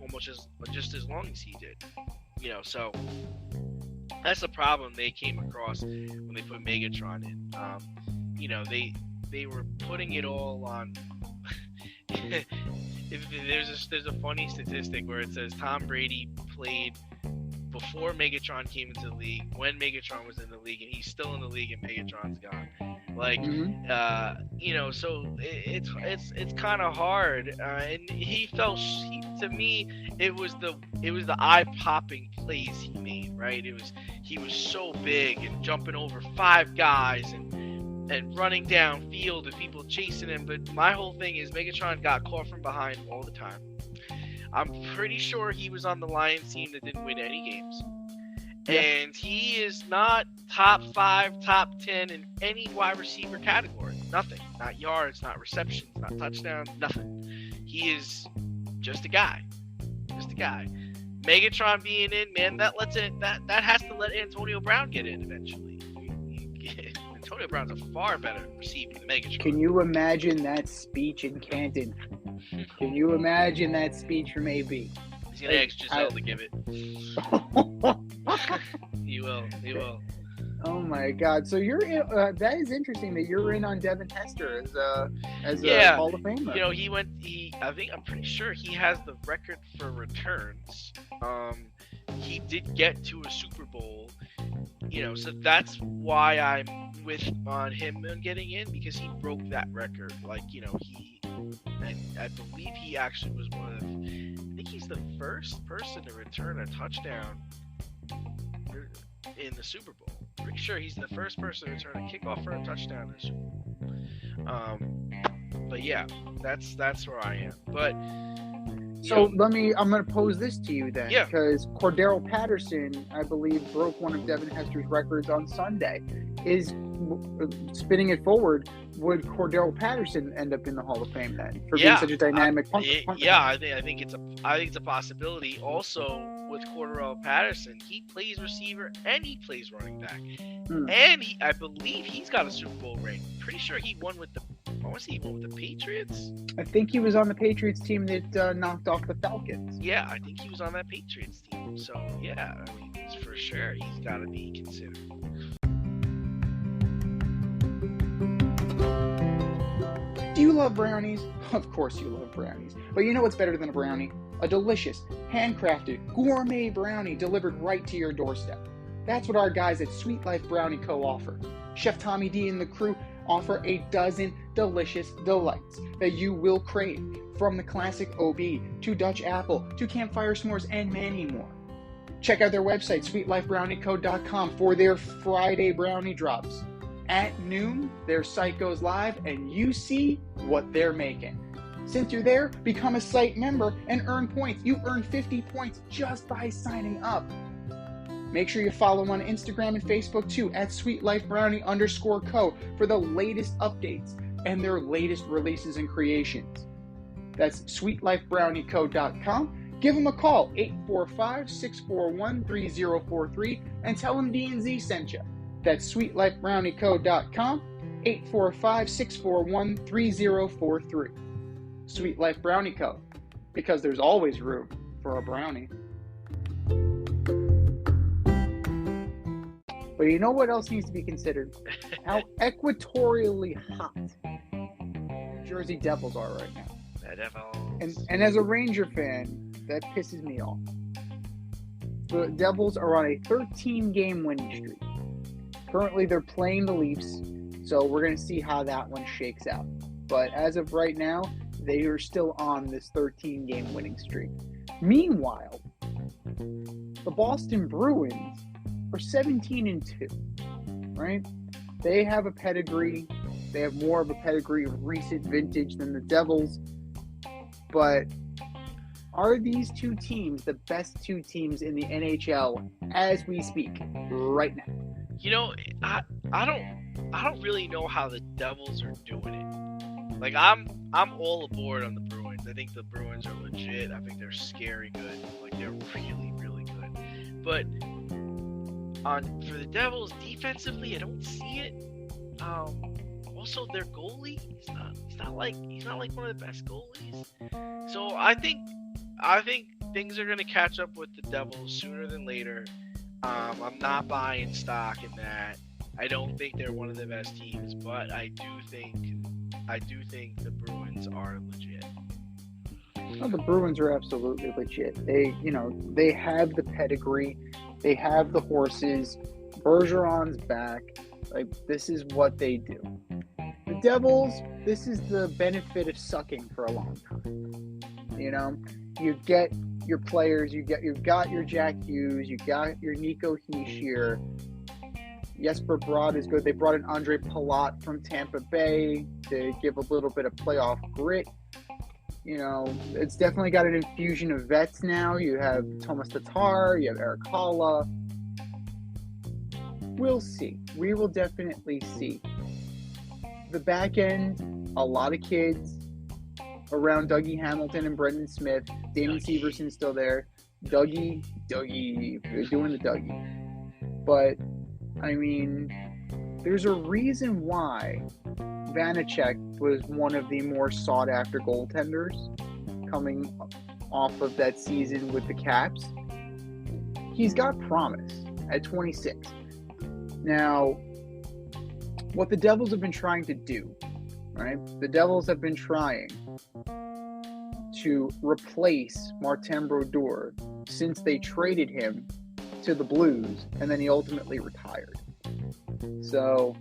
almost just as long as he did. So that's the problem they came across when they put Megatron in. They were putting it all on. There's a funny statistic where it says Tom Brady played before Megatron came into the league, when Megatron was in the league, and he's still in the league and Megatron's gone. Like, so it's kind of hard. And to me, it was the eye-popping plays he made, right? He was so big and jumping over 5 guys and running downfield and people chasing him. But my whole thing is Megatron got caught from behind all the time. I'm pretty sure he was on the Lions team that didn't win any games. Yeah. And he is not top 5, top 10 in any wide receiver category. Nothing. Not yards, not receptions, not touchdowns, nothing. He is just a guy. Just a guy. Megatron being in, man, that has to let Antonio Brown get in eventually. Antonio Brown's a far better receiver than Megatron. Can you imagine that speech in Canton? Can you imagine that speech from AB? He's going to ask Giselle to give it. He will. Oh my God! So you're in, that is interesting that you're in on Devin Hester as a Hall of Famer. I'm pretty sure he has the record for returns. He did get to a Super Bowl. So that's why I'm on him getting in, because he broke that record. I believe he actually was I think he's the first person to return a touchdown in the Super Bowl. Pretty sure he's the first person to return a kickoff for a touchdown in the Super Bowl. But yeah, that's where I am. But so I'm going to pose this to you then, because Cordero Patterson, I believe, broke one of Devin Hester's records on Sunday. Is spinning it forward, would Cordero Patterson end up in the Hall of Fame then for being such a dynamic punter? Yeah, I think it's a possibility. Also, with Cordero Patterson, he plays receiver and he plays running back, and I believe he's got a Super Bowl ring. Pretty sure he won with the Patriots. I think he was on the Patriots team that knocked off the Falcons. Yeah, I think he was on that Patriots team. So yeah, I mean, for sure he's got to be considered. Do you love brownies? Of course you love brownies. But you know what's better than a brownie? A delicious, handcrafted, gourmet brownie delivered right to your doorstep. That's what our guys at Sweet Life Brownie Co. offer. Chef Tommy D and the crew offer a dozen delicious delights that you will crave, from the classic OB to Dutch apple to campfire s'mores and many more. Check out their website, sweetlifebrownieco.com, for their Friday brownie drops. At noon, their site goes live and you see what they're making. Since you're there, become a site member and earn points. You earn 50 points just by signing up. Make sure you follow them on Instagram and Facebook too, at sweetlifebrownie_co, for the latest updates and their latest releases and creations. That's sweetlifebrownieco.com. Give them a call, 845-641-3043, and tell them D&Z sent you. That's sweetlifebrownieco.com, 845-641-3043. Sweet Life Brownie Co., because there's always room for a brownie. But you know what else needs to be considered? How equatorially hot the Jersey Devils are right now. The Devils. And as a Ranger fan, that pisses me off. The Devils are on a 13-game winning streak. Currently, they're playing the Leafs, so we're going to see how that one shakes out. But as of right now, they are still on this 13-game winning streak. Meanwhile, the Boston Bruins are 17-2, right? They have a pedigree. They have more of a pedigree of recent vintage than the Devils. But are these two teams the best two teams in the NHL as we speak right now? You know, I don't really know how the Devils are doing it. Like I'm all aboard on the Bruins. I think the Bruins are legit. I think they're scary good. Like they're really, really good. But for the Devils defensively, I don't see it. Also, their goalie, he's not like one of the best goalies. So I think things are gonna catch up with the Devils sooner than later. I'm not buying stock in that. I don't think they're one of the best teams, but I do think the Bruins are legit. No, the Bruins are absolutely legit. They have the pedigree. They have the horses. Bergeron's back. Like, this is what they do. The Devils, this is the benefit of sucking for a long time. You know, you get your players, you've got your Jack Hughes, you got your Nico Hischier. Jesper Bratt is good. They brought in Andre Palat from Tampa Bay to give a little bit of playoff grit. You know, it's definitely got an infusion of vets now. You have Thomas Tatar, you have Eric Halla. We'll see. We will definitely see. The back end, a lot of kids around Dougie Hamilton and Brendan Smith. Damon Severson's still there. Dougie, they're doing the Dougie. But, I mean, there's a reason why Vanacek was one of the more sought-after goaltenders coming off of that season with the Caps. He's got promise at 26. Now, what the Devils have been trying to do, right? The Devils have been trying to replace Martin Brodeur since they traded him to the Blues, and then he ultimately retired. So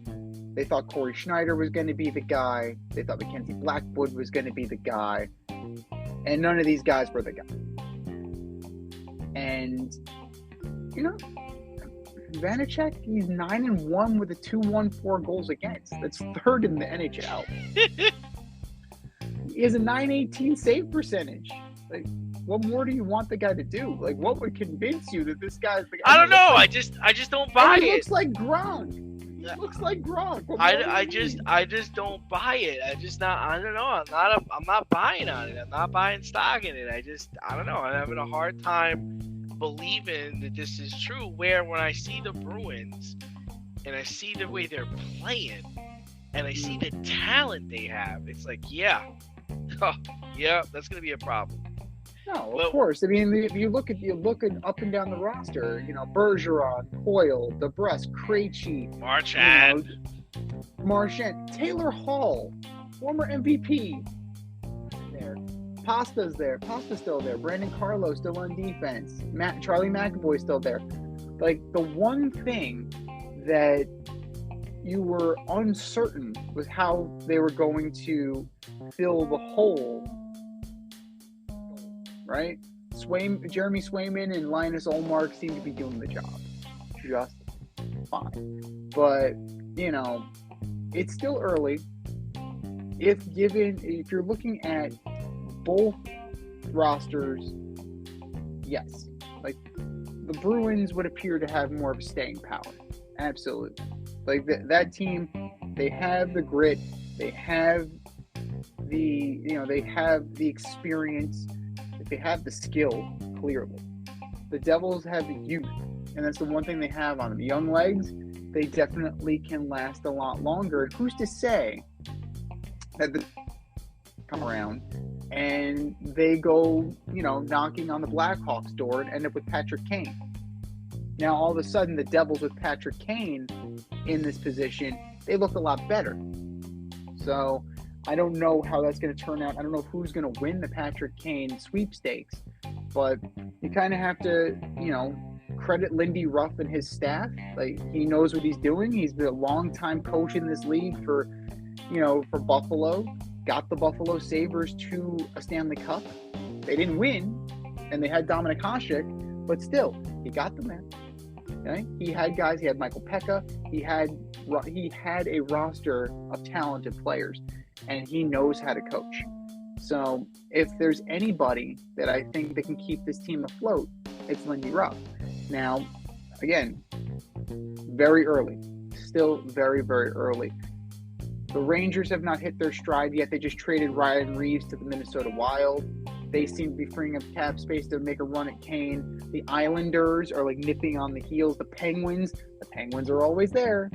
they thought Corey Schneider was going to be the guy. They thought Mackenzie Blackwood was going to be the guy. And none of these guys were the guy. And, you know, Vanacek, he's 9-1 with a 2.14 goals against. That's third in the NHL. He has a .918 save percentage. Like, what more do you want the guy to do? Like, what would convince you that this guy's the guy? I don't know. I just don't buy it. He looks like Gronk. He looks like Gronk. I just don't buy it. I don't know. I'm not buying on it. I'm not buying stock in it. I don't know. I'm having a hard time believing that this is true. Where when I see the Bruins and I see the way they're playing and I see the talent they have, it's like, yeah, that's gonna be a problem. No, of course. I mean, if you look at up and down the roster, you know, Bergeron, Coyle, DeBrusque, Krejci, Marchand, Taylor Hall, former MVP. There, Pasta's there. Pasta's still there. Brandon Carlo still on defense. Charlie McAvoy still there. Like, the one thing that you were uncertain was how they were going to fill the hole. Right? Jeremy Swayman and Linus Ullmark seem to be doing the job just fine. But, you know, it's still early. If you're looking at both rosters, yes. Like, the Bruins would appear to have more of a staying power. Absolutely. Like, that team, they have the grit. They have they have the experience, they have the skill, clearly. The Devils have the youth, and that's the one thing they have on them. Young legs, they definitely can last a lot longer. And who's to say that the come around and they go, knocking on the Blackhawks door and end up with Patrick Kane? Now, all of a sudden, the Devils with Patrick Kane in this position, they look a lot better. So I don't know how that's going to turn out. I don't know who's going to win the Patrick Kane sweepstakes, but you kind of have to, credit Lindy Ruff and his staff. Like, he knows what he's doing. He's been a long-time coach in this league for Buffalo. Got the Buffalo Sabres to a Stanley Cup. They didn't win, and they had Dominik Hasek, but still, he got them there. Okay? He had guys. He had Michael Pekka. He had a roster of talented players, and he knows how to coach. So if there's anybody that I think that can keep this team afloat, it's Lindy Ruff. Now, again, very early. Still very, very early. The Rangers have not hit their stride yet. They just traded Ryan Reeves to the Minnesota Wild. They seem to be freeing up cap space to make a run at Kane. The Islanders are nipping on the heels. The Penguins are always there.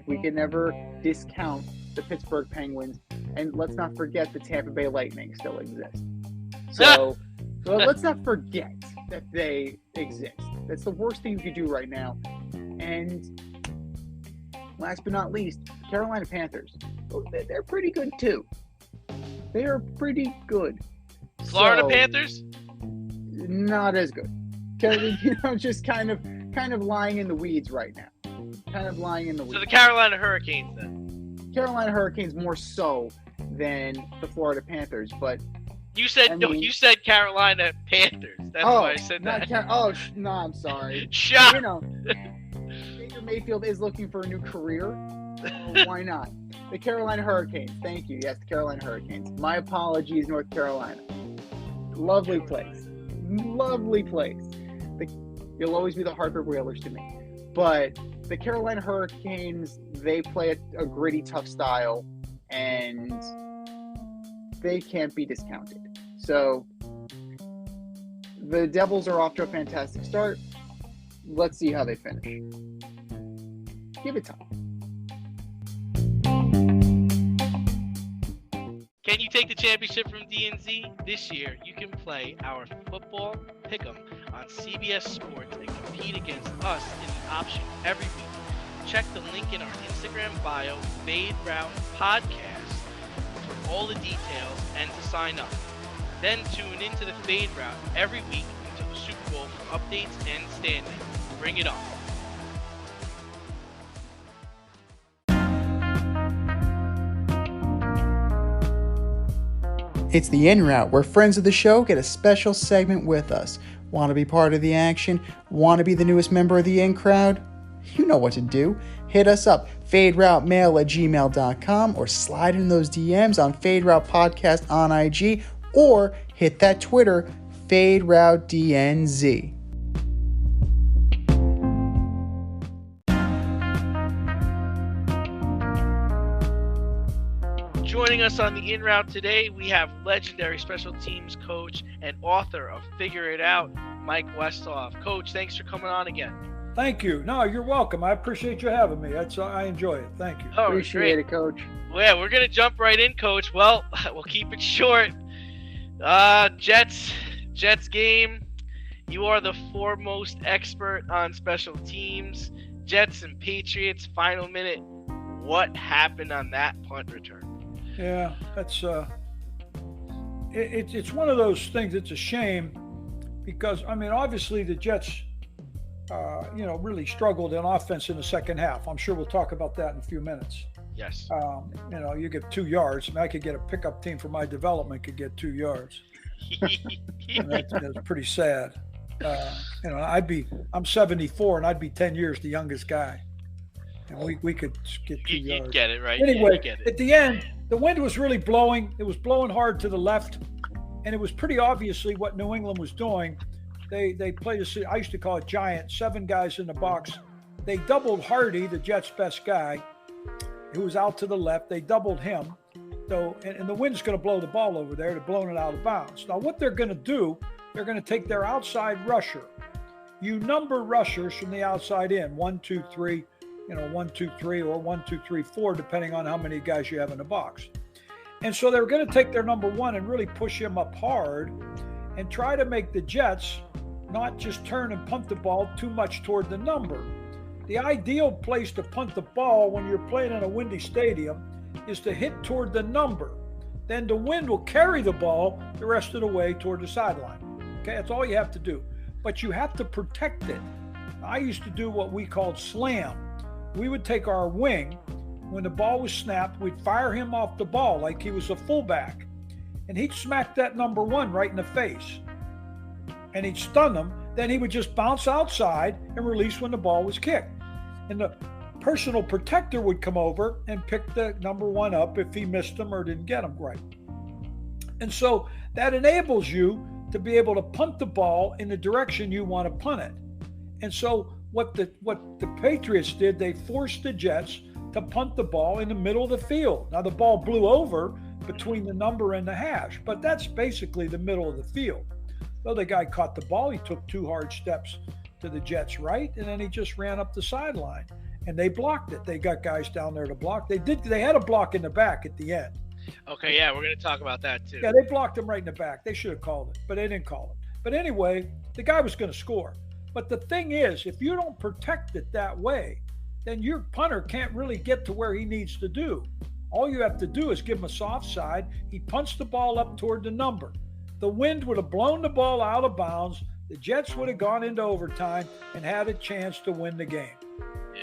We can never discount the Pittsburgh Penguins. And let's not forget the Tampa Bay Lightning still exist. So let's not forget that they exist. That's the worst thing you could do right now. And last but not least, the Carolina Panthers. They're pretty good too. They are pretty good. Florida Panthers? Not as good. Just kind of lying in the weeds right now. Kind of lying in the weeds. So the Carolina Hurricanes then? Carolina Hurricanes more so than the Florida Panthers, but you said Carolina Panthers. That's why I said that. No, I'm sorry. Shut. Baker Mayfield is looking for a new career. So why not? The Carolina Hurricanes. Thank you. Yes, the Carolina Hurricanes. My apologies, North Carolina. Lovely place. Lovely place. You'll always be the Hartford Whalers to me. But the Carolina Hurricanes, they play a gritty, tough style, and they can't be discounted. So the Devils are off to a fantastic start. Let's see how they finish. Give it time. Can you take the championship from DNZ? This year, you can play our football pick'em on CBS Sports and compete against us in the option every week. Check the link in our Instagram bio, Fade Route Podcast, for all the details and to sign up. Then tune into the Fade Route every week until the Super Bowl for updates and standings. Bring it on. It's the En Route, where friends of the show get a special segment with us. Want to be part of the action? Want to be the newest member of the In Crowd? You know what to do. Hit us up, faderoutemail@gmail.com, or slide in those DMs on Fade Route Podcast on IG, or hit that Twitter, Fade Route DNZ. Joining us on the In Route today, we have legendary special teams coach and author of Figure It Out, Mike Westhoff. Coach, thanks for coming on again. Thank you. No, you're welcome. I appreciate you having me. I enjoy it. Thank you. Oh, Appreciate great. it, Coach. Well, yeah, we're going to jump right in, Coach. Well, we'll keep it short. Jets game. You are the foremost expert on special teams. Jets and Patriots, final minute. What happened on that punt return? Yeah, that's it's one of those things. It's a shame because obviously the Jets, really struggled in offense in the second half. I'm sure we'll talk about that in a few minutes. Yes. You get 2 yards. I could get a pickup team for my development could get 2 yards. That's pretty sad. I'm 74 and I'd be 10 years the youngest guy. And we could get 2 yards. You get it, right? Anyway, you get it. At the end, the wind was really blowing. It was blowing hard to the left, and it was pretty obviously what New England was doing. They played I used to call it giant, 7 guys in the box. They doubled Hardy, the Jets' best guy, who was out to the left. They doubled him. So, and the wind's going to blow the ball over there. They're blowing it out of bounds. Now, what they're going to do, they're going to take their outside rusher. You number rushers from the outside in, 1, 2, 3, 1, 2, 3, or 1, 2, 3, 4, depending on how many guys you have in the box. And so they're going to take their number one and really push him up hard and try to make the Jets not just turn and punt the ball too much toward the number. The ideal place to punt the ball when you're playing in a windy stadium is to hit toward the number. Then the wind will carry the ball the rest of the way toward the sideline. Okay, that's all you have to do. But you have to protect it. I used to do what we called slam. We would take our wing. When the ball was snapped, we'd fire him off the ball like he was a fullback. And he'd smack that number one right in the face. And he'd stun them. Then he would just bounce outside and release when the ball was kicked. And the personal protector would come over and pick the number one up if he missed him or didn't get him right. And so that enables you to be able to punt the ball in the direction you want to punt it. And so what the Patriots did, they forced the Jets to punt the ball in the middle of the field. Now the ball blew over between the number and the hash, but that's basically the middle of the field. So the guy caught the ball, he took 2 hard steps to the Jets' right, and then he just ran up the sideline. And they blocked it. They got guys down there to block. They had a block in the back at the end. Okay, yeah, we're going to talk about that too. Yeah, they blocked him right in the back. They should have called it, but they didn't call it. But anyway, the guy was going to score. But the thing is, if you don't protect it that way, then your punter can't really get to where he needs to do. All you have to do is give him a soft side. He punts the ball up toward the number. The wind would have blown the ball out of bounds. The Jets would have gone into overtime and had a chance to win the game.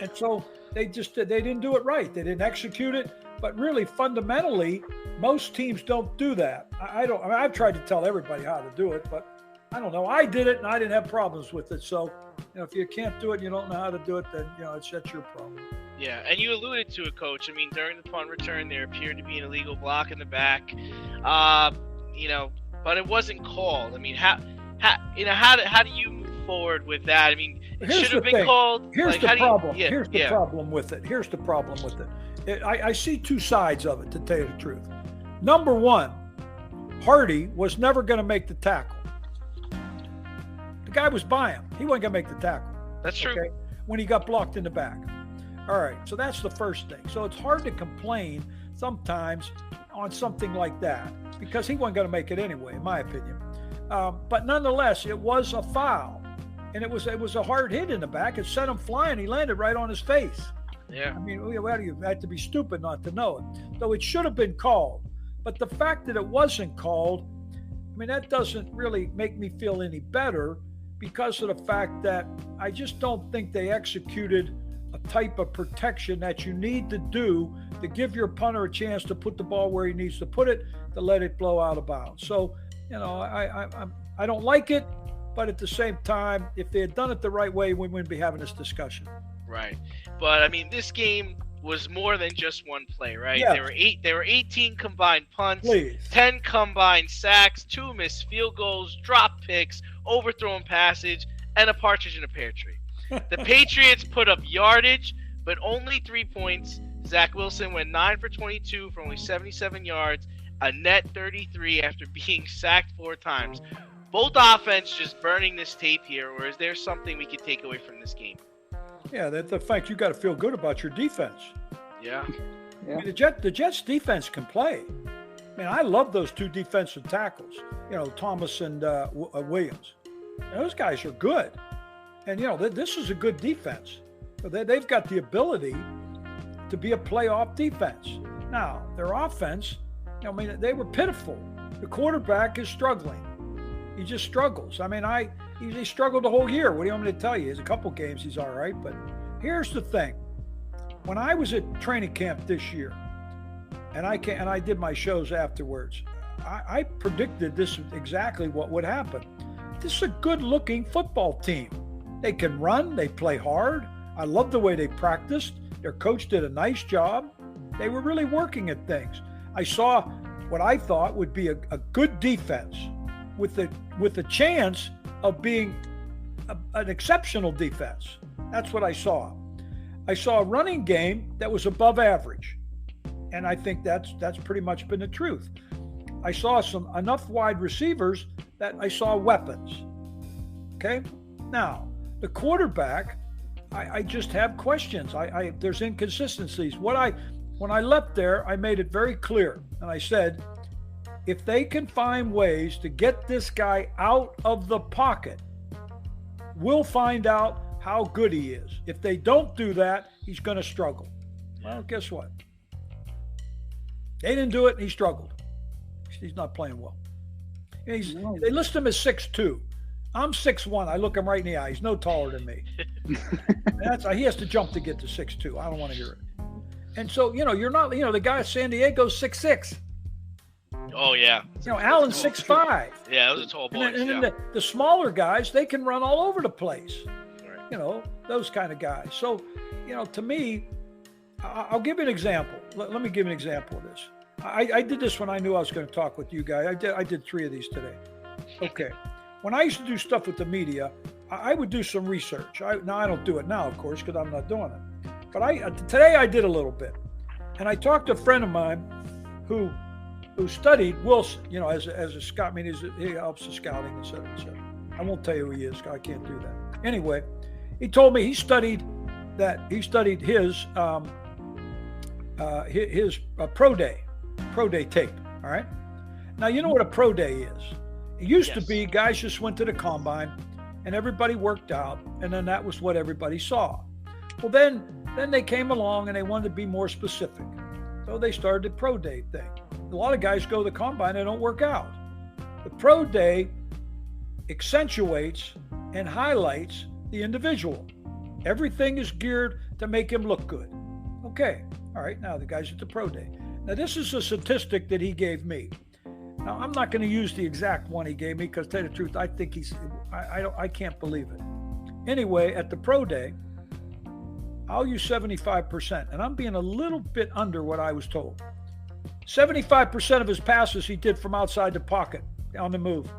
And so they didn't do it right. They didn't execute it. But really, fundamentally, most teams don't do that. I've tried to tell everybody how to do it, but I don't know. I did it, and I didn't have problems with it. So, if you can't do it, you don't know how to do it, then, that's your problem. Yeah, and you alluded to it, Coach. I mean, during the punt return, there appeared to be an illegal block in the back, but it wasn't called. I mean, how do you move forward with that? I mean, it should have been called. Here's the problem. Here's the problem with it. I see 2 sides of it, to tell you the truth. Number one, Hardy was never going to make the tackle. The guy was by him. He wasn't going to make the tackle. That's true. Okay? When he got blocked in the back. All right, so that's the first thing. So it's hard to complain sometimes on something like that because he wasn't going to make it anyway, in my opinion. But nonetheless, it was a foul. And it was a hard hit in the back. It sent him flying. He landed right on his face. Yeah. I mean, you had to be stupid not to know it. So it should have been called. But the fact that it wasn't called, I mean, that doesn't really make me feel any better because of the fact that I just don't think they executed a type of protection that you need to do to give your punter a chance to put the ball where he needs to put it, to let it blow out of bounds. So, I don't like it. But at the same time, if they had done it the right way, we wouldn't be having this discussion. Right. But, I mean, this game was more than just one play, right? Yes. There were 18 combined punts, Please. 10 combined sacks, 2 missed field goals, drop picks, overthrown passage, and a partridge in a pear tree. The Patriots put up yardage, but only 3 points. Zach Wilson went 9 for 22 for only 77 yards, a net 33 after being sacked 4 times. Both offense just burning this tape here, or is there something we could take away from this game? Yeah, the fact you got to feel good about your defense. Yeah. I mean, the Jets defense can play. I mean, I love those 2 defensive tackles, Thomas and Williams. Those guys are good. And, this is a good defense. So they've got the ability to be a playoff defense. Now, their offense, they were pitiful. The quarterback is struggling. He just struggles. I mean, he struggled the whole year. What do you want me to tell you? There's a couple games he's all right. But here's the thing. When I was at training camp this year, and I did my shows afterwards, I predicted this is exactly what would happen. This is a good-looking football team. They can run. They play hard. I love the way they practiced. Their coach did a nice job. They were really working at things. I saw what I thought would be a good defense with the chance of being an exceptional defense. That's what I saw. I saw a running game that was above average. And I think that's pretty much been the truth. I saw enough wide receivers that I saw weapons. Okay? Now, the quarterback, I just have questions. There's inconsistencies. When I left there, I made it very clear. And I said, if they can find ways to get this guy out of the pocket, we'll find out how good he is. If they don't do that, he's going to struggle. Well, guess what? They didn't do it, and he struggled. He's not playing well. They list him as 6'2". I'm 6'1". I look him right in the eye. He's no taller than me. He has to jump to get to 6'2". I don't want to hear it. And so, you're not, the guy at San Diego's 6'6". Oh, yeah. Allen's 6'5". Yeah, those are tall boys. And then the smaller guys, they can run all over the place. Right. Those kind of guys. So, to me, I'll give you an example. Let me give you an example of this. I did this when I knew I was going to talk with you guys. I did 3 of these today. Okay. When I used to do stuff with the media, I would do some research. Now I don't do it now, of course, because I'm not doing it. But today I did a little bit. And I talked to a friend of mine who studied Wilson, as a scout. I mean, he helps the scouting, et cetera, et cetera. I won't tell you who he is. I can't do that. Anyway, he told me he studied his pro day tape. All right. Now, you know what a pro day is. It used to be guys just went to the combine and everybody worked out, and then that was what everybody saw. Well, then they came along and they wanted to be more specific. So they started the pro day thing. A lot of guys go to the combine and don't work out. The pro day accentuates and highlights the individual. Everything is geared to make him look good. Okay. All right. Now the guy's at the pro day. Now this is a statistic that he gave me. Now I'm not going to use the exact one he gave me because, to tell you the truth, I think I can't believe it. Anyway, at the pro day, I'll use 75%, and I'm being a little bit under what I was told. 75% of his passes he did from outside the pocket on the move.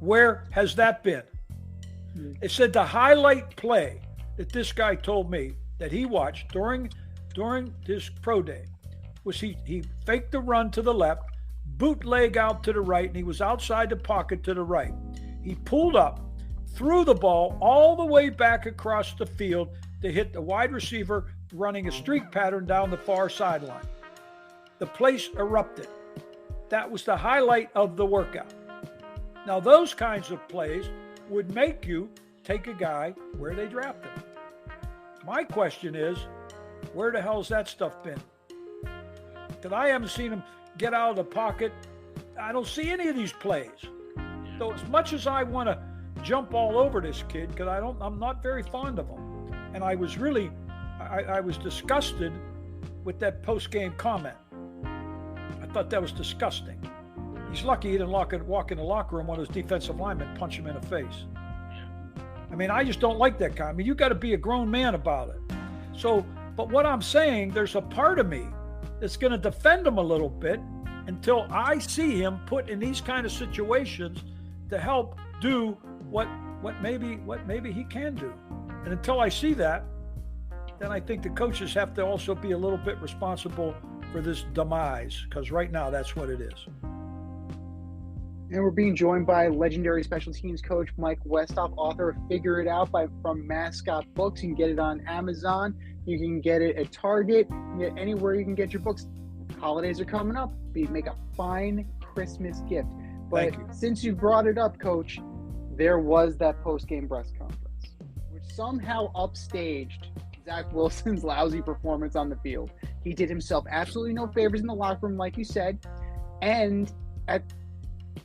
Where has that been? It said the highlight play that this guy told me that he watched during his pro day was he faked the run to the left, bootleg out to the right, and he was outside the pocket to the right. He pulled up, threw the ball all the way back across the field to hit the wide receiver running a streak pattern down the far sideline. The place erupted. That was the highlight of the workout. Now, those kinds of plays would make you take a guy where they drafted him. My question is, where the hell's that stuff been? Because I haven't seen him get out of the pocket. I don't see any of these plays. So as much as I want to jump all over this kid, because I'm not very fond of him, and I was really, I was disgusted with that post-game comment. I thought that was disgusting. He's lucky he didn't walk in the locker room when his defensive lineman punch him in the face. I mean, I just don't like that guy. I mean, you got to be a grown man about it. So, but what I'm saying, there's a part of me that's going to defend him a little bit until I see him put in these kind of situations to help do what maybe he can do. And until I see that, then I think the coaches have to also be a little bit responsible for this demise, because right now that's what it is. And we're being joined by legendary special teams coach Mike Westhoff, author of Figure It Out from Mascot Books. You can get it on Amazon. You can get it at Target. You can get anywhere you can get your books. Holidays are coming up. Make a fine Christmas gift. But since you brought it up, Coach, there was that post-game press conference, which somehow upstaged Zach Wilson's lousy performance on the field. He did himself absolutely no favors in the locker room, like you said. And at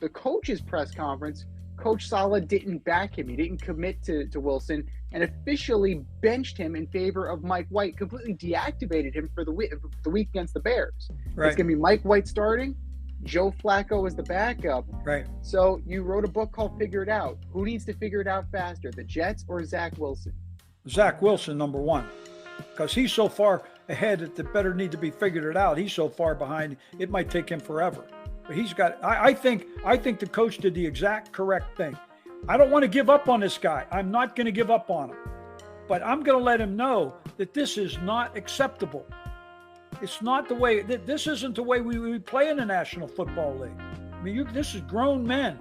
the coach's press conference, Coach Saleh didn't back him. He didn't commit to Wilson and officially benched him in favor of Mike White, completely deactivated him for the week against the Bears. Right. It's going to be Mike White starting, Joe Flacco as the backup. Right. So you wrote a book called Figure It Out. Who needs to figure it out faster, the Jets or Zach Wilson? Zach Wilson, number one, because he's so far ahead that it better need to be figured it out. He's so far behind, it might take him forever. But he's got, I think the coach did the exact correct thing. I don't want to give up on this guy. I'm not going to give up on him. But I'm going to let him know that this is not acceptable. It's not the way, this isn't the way we play in the National Football League. I mean, this is grown men,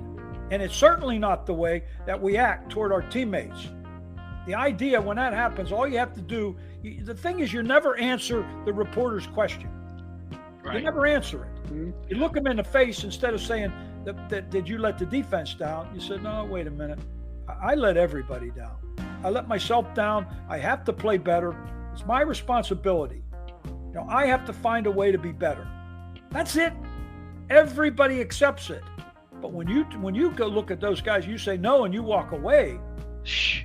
and it's certainly not the way that we act toward our teammates. The idea when that happens, all you have to do, the thing is you never answer the reporter's question. Right. You never answer it. Mhm. You look them in the face instead of saying, did you let the defense down? You said, no, wait a minute. I let everybody down. I let myself down. I have to play better. It's my responsibility. I have to find a way to be better. That's it. Everybody accepts it. But when you go look at those guys, you say no and you walk away,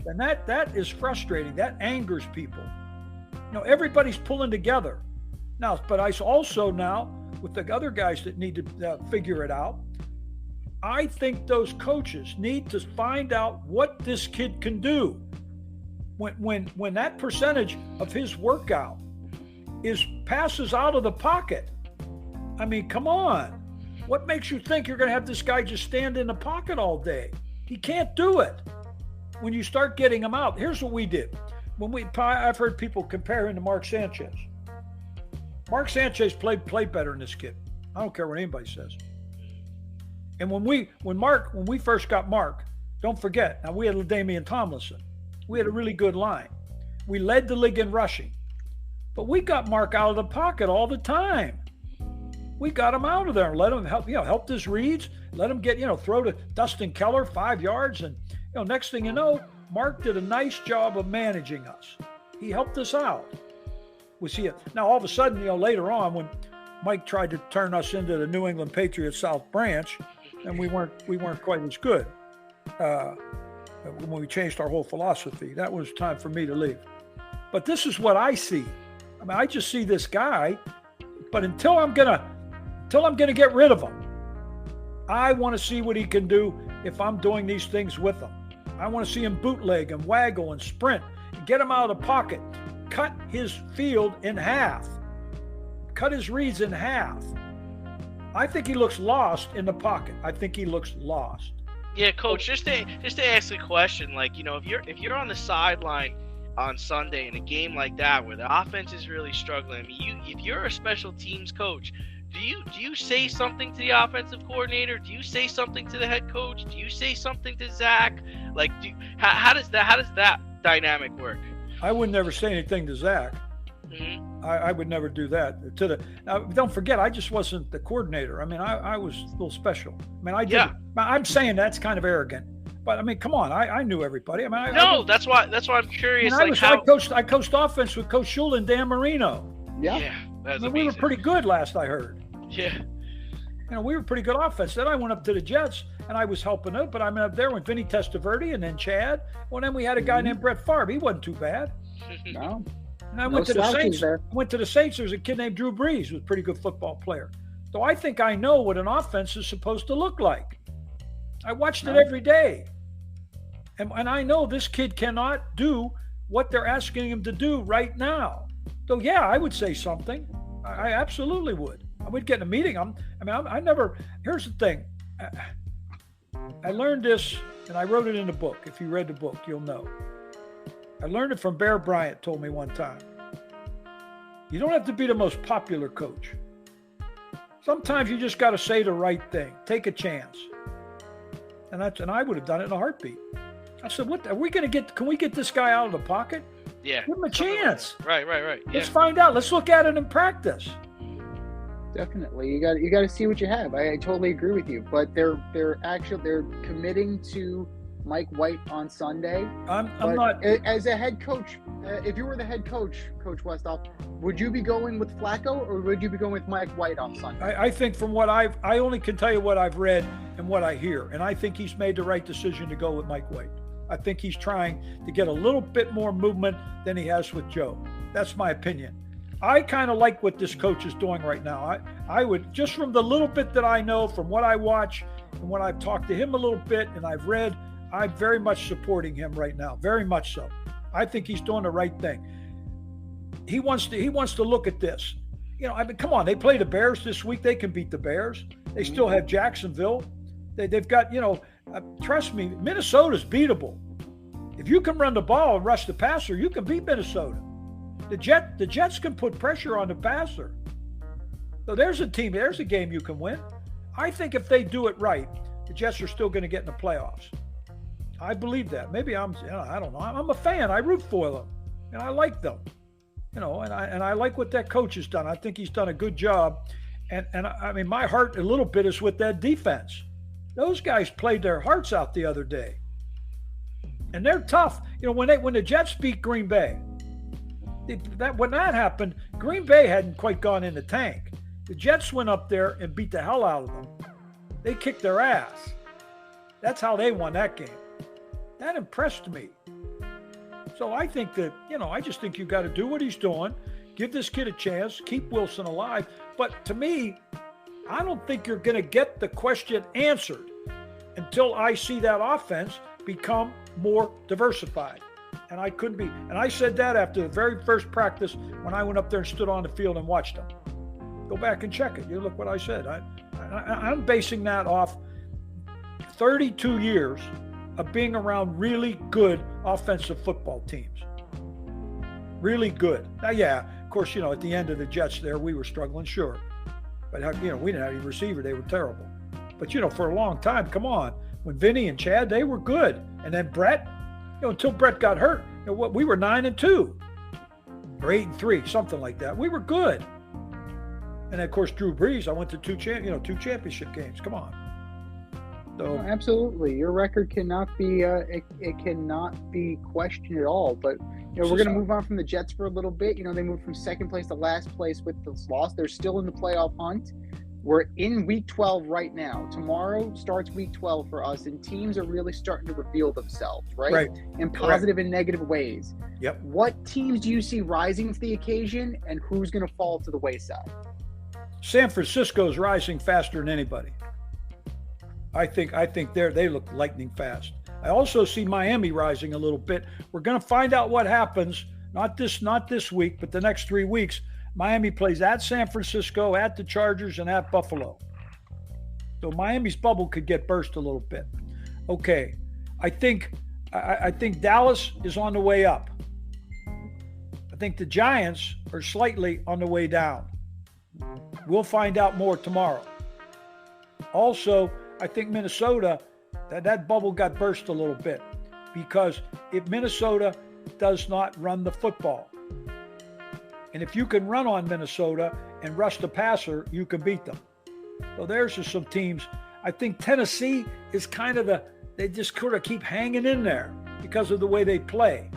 then that is frustrating. That angers people. Everybody's pulling together. Now, but I also now, with the other guys that need to figure it out, I think those coaches need to find out what this kid can do. When that percentage of his workout passes out of the pocket, I mean, come on. What makes you think you're going to have this guy just stand in the pocket all day? He can't do it. When you start getting him out, here's what we did. I've heard people compare him to Mark Sanchez. Mark Sanchez played better than this kid. I don't care what anybody says. And when we first got Mark, don't forget, now we had LaDainian Tomlinson. We had a really good line. We led the league in rushing. But we got Mark out of the pocket all the time. We got him out of there and let him help his reads, let him get, throw to Dustin Keller 5 yards. And, next thing you know, Mark did a nice job of managing us. He helped us out. We see it. Now, all of a sudden, later on, when Mike tried to turn us into the New England Patriots South Branch, and we weren't quite as good when we changed our whole philosophy. That was time for me to leave. But this is what I see. I mean, I just see this guy, but until I'm gonna get rid of him, I want to see what he can do if I'm doing these things with him. I want to see him bootleg and waggle and sprint and get him out of the pocket, cut his field in half, cut his reads in half. I think he looks lost in the pocket. I think he looks lost. Yeah, Coach. Just to ask a question, if you're on the sideline on Sunday in a game like that where the offense is really struggling, if you're a special teams coach, do you say something to the offensive coordinator? Do you say something to the head coach? Do you say something to Zach? How does that dynamic work? I would never say anything to Zach. Mm-hmm. I would never do that. Now, don't forget, I just wasn't the coordinator. I mean, I was a little special. I mean, I did. Yeah. I'm saying that's kind of arrogant, but I mean, come on, I knew everybody. I mean, that's why I'm curious. I coached offense with Coach Shula and Dan Marino. Yeah, we were pretty good last I heard. Yeah, we were pretty good offense. Then I went up to the Jets and I was helping out, but I'm up there with Vinny Testaverde and then Chad. Well, then we had a guy named Brett Favre. He wasn't too bad. No. And I went to the Saints. There's a kid named Drew Brees, who's a pretty good football player. So I think I know what an offense is supposed to look like. I watched it every day. And I know this kid cannot do what they're asking him to do right now. So, yeah, I would say something. I absolutely would. I would get in a meeting. Here's the thing. I learned this, and I wrote it in the book. If you read the book, you'll know. I learned it from Bear Bryant, told me one time. You don't have to be the most popular coach. Sometimes you just got to say the right thing. Take a chance. And I would have done it in a heartbeat. I said, "What are we going to get? Can we get this guy out of the pocket? Yeah. Give him a chance. Right. Yeah. Let's find out. Let's look at it in practice." Definitely, you got to see what you have. I totally agree with you. But they're committing to Mike White on Sunday. I'm not as a head coach. If you were the head coach, Coach Westhoff, would you be going with Flacco or would you be going with Mike White on Sunday? I think from what I only can tell you what I've read and what I hear, and I think he's made the right decision to go with Mike White. I think he's trying to get a little bit more movement than he has with Joe. That's my opinion. I kind of like what this coach is doing right now. I would, just from the little bit that I know, from what I watch and when I've talked to him a little bit and I've read, I'm very much supporting him right now, very much so. I think he's doing the right thing. He wants to look at this. Come on, they play the Bears this week. They can beat the Bears. They still have Jacksonville. They've got, trust me, Minnesota's beatable. If you can run the ball and rush the passer, you can beat Minnesota. The Jets can put pressure on the passer. So there's a game you can win. I think if they do it right, the Jets are still going to get in the playoffs. I believe that. Maybe I don't know. I'm a fan. I root for them, and I like them. And I like what that coach has done. I think he's done a good job. And I mean, my heart a little bit is with that defense. Those guys played their hearts out the other day, and they're tough. When the Jets beat Green Bay, when that happened, Green Bay hadn't quite gone in the tank. The Jets went up there and beat the hell out of them. They kicked their ass. That's how they won that game. That impressed me. So I think that, I just think you got to do what he's doing, give this kid a chance, keep Wilson alive. But to me, I don't think you're going to get the question answered until I see that offense become more diversified. And I couldn't be. And I said that after the very first practice when I went up there and stood on the field and watched them. Go back and check it. You look what I said. I'm basing that off 32 years of being around really good offensive football teams. Really good. Now, yeah, of course, at the end of the Jets there, we were struggling, sure. But, we didn't have any receiver. They were terrible. But, for a long time, come on. When Vinny and Chad, they were good. And then Brett, until Brett got hurt, we were 9-2 or 8-3, something like that. We were good. And of course, Drew Brees, I went to two championship games. Come on. So, absolutely, your record cannot be it cannot be questioned at all. But we're going to move on from the Jets for a little bit. They moved from second place to last place with this loss. They're still in the playoff hunt. We're in week 12 right now. Tomorrow starts week 12 for us, and teams are really starting to reveal themselves, right? In positive and negative ways. Yep. What teams do you see rising to the occasion, and who's going to fall to the wayside? San Francisco's rising faster than anybody. I think they look lightning fast. I also see Miami rising a little bit. We're going to find out what happens. Not this week, but the next 3 weeks. Miami plays at San Francisco, at the Chargers, and at Buffalo. So Miami's bubble could get burst a little bit. Okay, I think Dallas is on the way up. I think the Giants are slightly on the way down. We'll find out more tomorrow. Also, I think Minnesota, that bubble got burst a little bit because if Minnesota does not run the football, and if you can run on Minnesota and rush the passer, you can beat them. So there's just some teams. I think Tennessee is they just sort of keep hanging in there because of the way they play.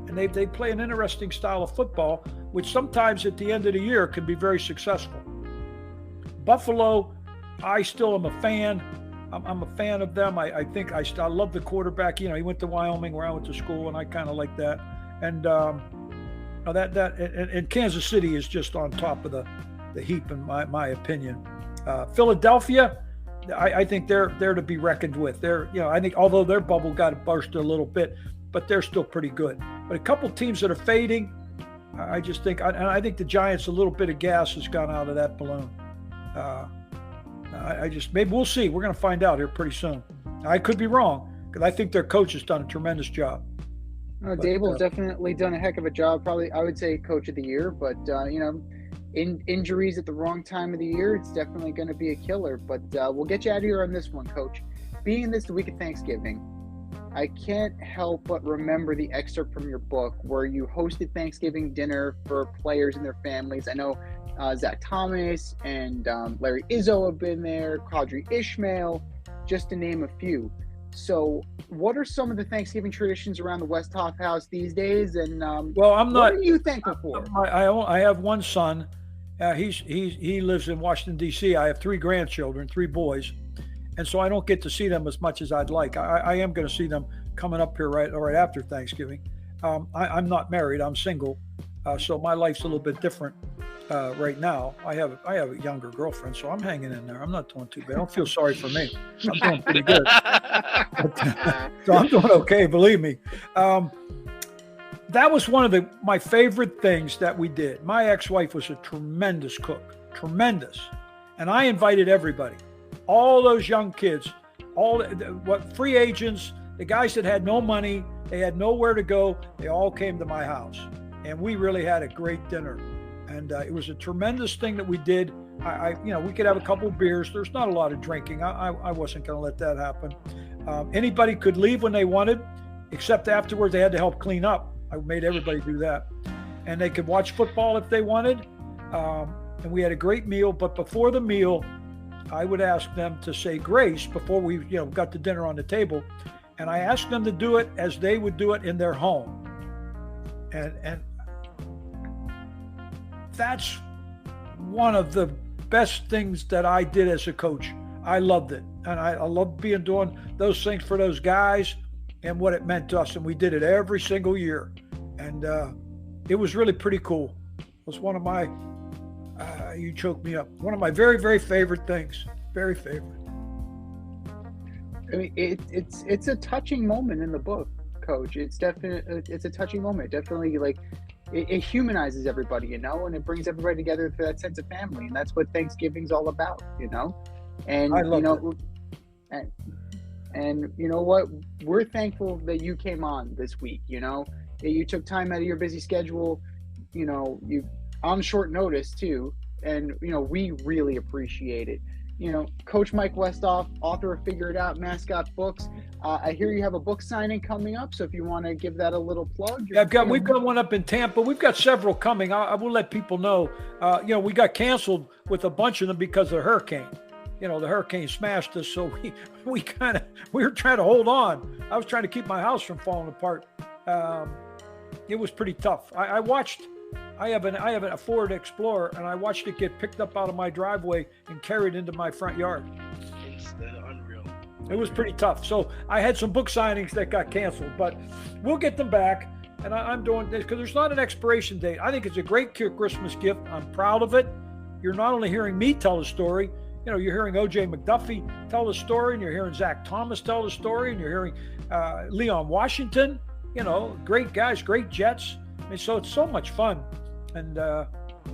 And they play an interesting style of football, which sometimes at the end of the year can be very successful. Buffalo, I still am a fan. I'm a fan of them. I think I love the quarterback. He went to Wyoming where I went to school, and I kind of like that. And and Kansas City is just on top of the heap in my opinion. Philadelphia, I think they're to be reckoned with. I think although their bubble got burst a little bit, but they're still pretty good. But a couple teams that are fading, I just think, I think the Giants, a little bit of gas has gone out of that balloon. Maybe we'll see. We're going to find out here pretty soon. I could be wrong because I think their coach has done a tremendous job. Dable's definitely done a heck of a job. Probably, I would say, coach of the year. But in injuries at the wrong time of the year, it's definitely going to be a killer. But we'll get you out of here on this one, Coach. Being this the week of Thanksgiving, I can't help but remember the excerpt from your book where you hosted Thanksgiving dinner for players and their families. I know Zach Thomas and Larry Izzo have been there, Qadri Ishmael, just to name a few. So what are some of the Thanksgiving traditions around the Westhoff house these days? And what are you thankful for? I have one son. He lives in Washington, D.C. I have 3 grandchildren, 3 boys. And so I don't get to see them as much as I'd like. I am going to see them coming up here right after Thanksgiving. I'm not married. I'm single. So my life's a little bit different right now. I have a younger girlfriend, so I'm hanging in there. I'm not doing too bad. Don't feel sorry for me. I'm doing pretty good. So I'm doing okay, believe me. That was one of my favorite things that we did. My ex-wife was a tremendous cook, tremendous. And I invited everybody, all those young kids, free agents, the guys that had no money, they had nowhere to go, they all came to my house. and we really had a great dinner. And it was a tremendous thing that we did. We could have a couple of beers. There's not a lot of drinking. I wasn't going to let that happen. Anybody could leave when they wanted, except afterwards they had to help clean up. I made everybody do that. And they could watch football if they wanted. And we had a great meal. But before the meal, I would ask them to say grace before we, got the dinner on the table. And I asked them to do it as they would do it in their home. And that's one of the best things that I did as a coach. I loved it. And I loved doing those things for those guys and what it meant to us. And we did it every single year. And it was really pretty cool. It was one of my, you choked me up, one of my very, very favorite things. Very favorite. I mean, it's a touching moment in the book, Coach. It's a touching moment. Definitely, it humanizes everybody, and it brings everybody together for that sense of family, and that's what Thanksgiving's all about, And I love it. And you know what? We're thankful that you came on this week. That you took time out of your busy schedule. You on short notice too, and we really appreciate it. Coach Mike Westhoff, author of Figure It Out Mascot Books. I hear you have a book signing coming up, so if you want to give that a little plug. Yeah, we've got one up in Tampa. We've got several coming. I will let people know. We got canceled with a bunch of them because of the hurricane. The hurricane smashed us, so we were trying to hold on. I was trying to keep my house from falling apart. It was pretty tough. I have a Ford Explorer, and I watched it get picked up out of my driveway and carried into my front yard. It's unreal. It was pretty tough. So I had some book signings that got canceled, but we'll get them back. And I'm doing this because there's not an expiration date. I think it's a great Christmas gift. I'm proud of it. You're not only hearing me tell the story, you're hearing O.J. McDuffie tell the story, and you're hearing Zach Thomas tell the story, and you're hearing Leon Washington, great guys, great Jets. I mean, so it's so much fun. And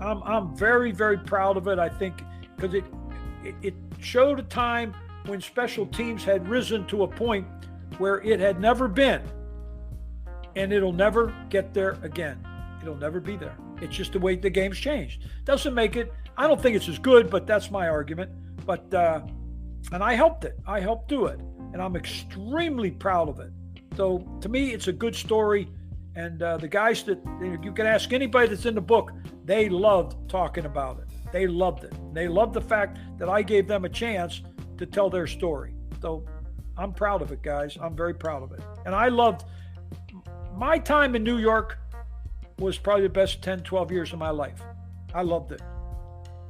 I'm very, very proud of it, I think, because it showed a time when special teams had risen to a point where it had never been, and it'll never get there again. It'll never be there. It's just the way the game's changed. Doesn't make it, I don't think it's as good, but that's my argument. But, and I helped it. I helped do it. And I'm extremely proud of it. So to me, it's a good story. And the guys that you can ask anybody that's in the book, they loved talking about it. They loved it. They loved the fact that I gave them a chance to tell their story. So I'm proud of it, guys. I'm very proud of it. And I loved my time in New York was probably the best 10, 12 years of my life. I loved it.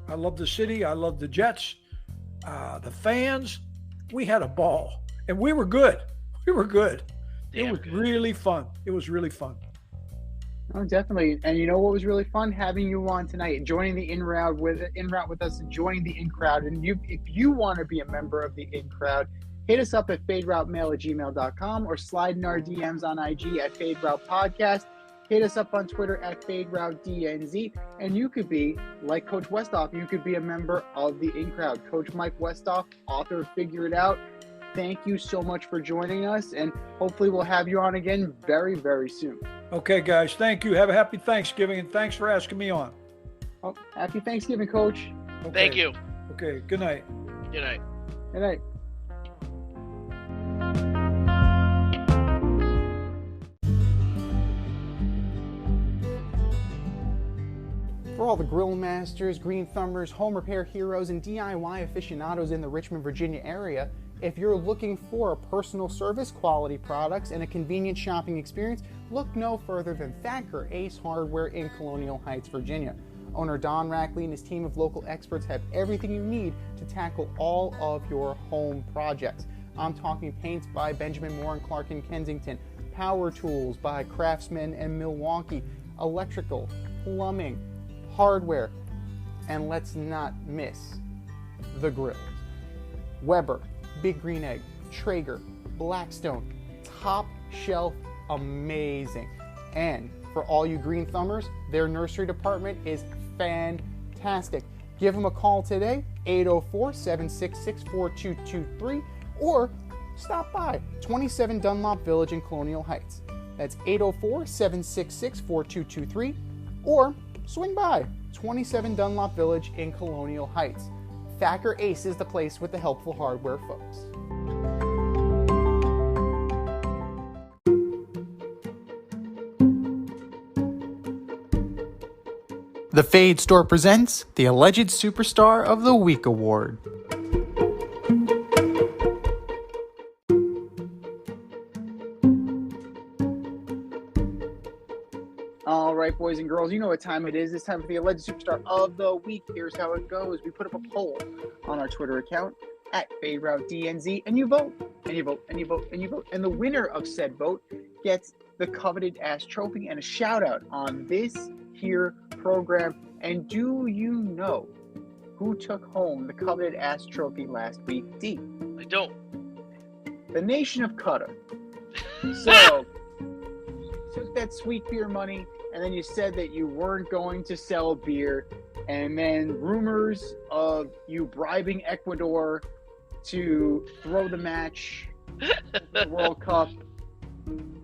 I loved the city. I loved the Jets, the fans. We had a ball, and we were good. We were good. It was really fun. It was really fun. Oh, definitely. And you know what was really fun? Having you on tonight, joining the in route with us, and joining the in crowd. And if you want to be a member of the in crowd, hit us up at faderoutemail@gmail.com or slide in our DMs on IG at faderoutepodcast. Hit us up on Twitter at faderoutednz. And you could be, like Coach Westhoff, you could be a member of the in crowd. Coach Mike Westhoff, author of Figure It Out. Thank you so much for joining us, and hopefully we'll have you on again very, very soon. Okay, guys. Thank you. Have a happy Thanksgiving, and thanks for asking me on. Oh, happy Thanksgiving, Coach. Okay. Thank you. Okay, good night. Good night. Good night. For all the grill masters, green thumbers, home repair heroes, and DIY aficionados in the Richmond, Virginia area, if you're looking for a personal service, quality products, and a convenient shopping experience, look no further than Thacker Ace Hardware in Colonial Heights, Virginia. Owner Don Rackley and his team of local experts have everything you need to tackle all of your home projects. I'm talking paints by Benjamin Moore and Clark in Kensington, power tools by Craftsman in Milwaukee, electrical, plumbing, hardware, and let's not miss the grills. Weber, Big Green Egg, Traeger, Blackstone, top shelf, amazing. And for all you green thumbers, their nursery department is fantastic. Give them a call today, 804-766-4223, or stop by 27 Dunlop Village in Colonial Heights. That's 804-766-4223. Or swing by 27 Dunlop Village in Colonial Heights. Thacker Ace is the place with the helpful hardware folks. The Fade Store presents the Alleged Superstar of the Week Award. All right, boys and girls, you know what time it is. It's time for the Alleged Superstar of the Week. Here's how it goes. We put up a poll on our Twitter account at FadeRouteDNZ, and you vote, and you vote, and you vote, and you vote. And the winner of said vote gets the coveted ass trophy and a shout out on this here program. And do you know who took home the coveted ass trophy last week, D? I don't. The nation of Qatar. So, you took that sweet beer money, and then you said that you weren't going to sell beer, and then rumors of you bribing Ecuador to throw the match, the World Cup. You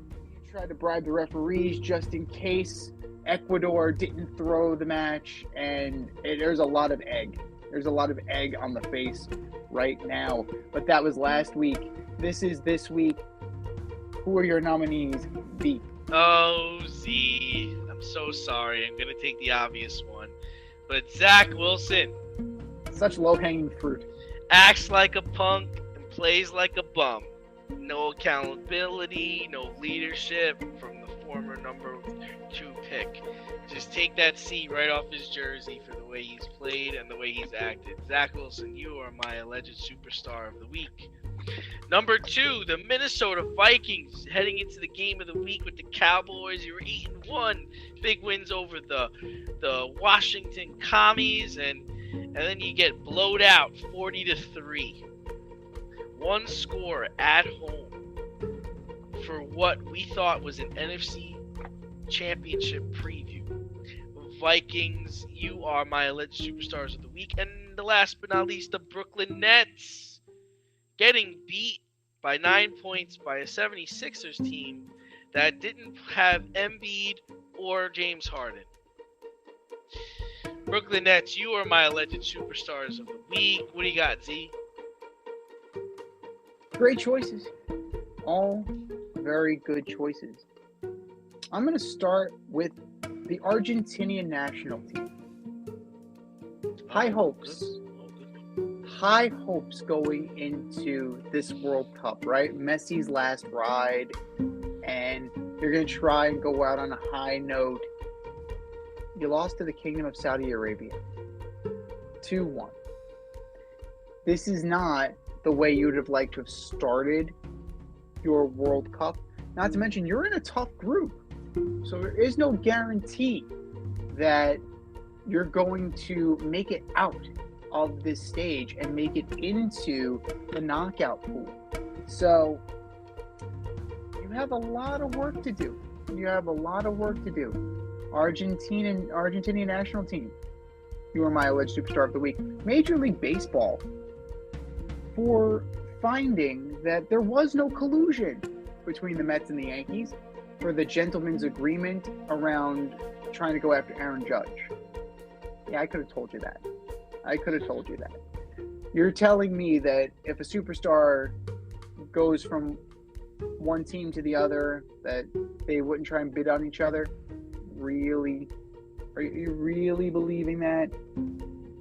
tried to bribe the referees just in case Ecuador didn't throw the match, and there's a lot of egg. There's a lot of egg on the face right now. But that was last week. This is this week. Who are your nominees, B? Oh, Z. I'm so sorry. I'm going to take the obvious one. But Zach Wilson Such low-hanging fruit. acts like a punk and plays like a bum. No accountability, no leadership from the former number 2 pick. Just take that C right off his jersey for the way he's played and the way he's acted. Zach Wilson, you are my alleged superstar of the week. Number 2, the Minnesota Vikings heading into the game of the week with the Cowboys. You're 8-1, big wins over the Washington Commies, and then you get blowed out 40-3. One score at home for what we thought was an NFC Championship preview. Vikings, you are my alleged superstars of the week. And the last but not least, the Brooklyn Nets getting beat by 9 points by a 76ers team that didn't have Embiid or James Harden. Brooklyn Nets, you are my alleged superstars of the week. What do you got, Z? Great choices. All very good choices. I'm going to start with the Argentinian national team. High hopes. High hopes going into this World Cup, right? Messi's last ride, and you're going to try and go out on a high note. You lost to the Kingdom of Saudi Arabia. 2-1. This is not the way you would have liked to have started your World Cup. Not to mention, you're in a tough group. So there is no guarantee that you're going to make it out of this stage and make it into the knockout pool. So you have a lot of work to do. Argentinian national team. You are my alleged superstar of the week. Major League Baseball for finding that there was no collusion between the Mets and the Yankees for the gentleman's agreement around trying to go after Aaron Judge. Yeah, I could have told you that. You're telling me that if a superstar goes from one team to the other, that they wouldn't try and bid on each other? Really? Are you really believing that?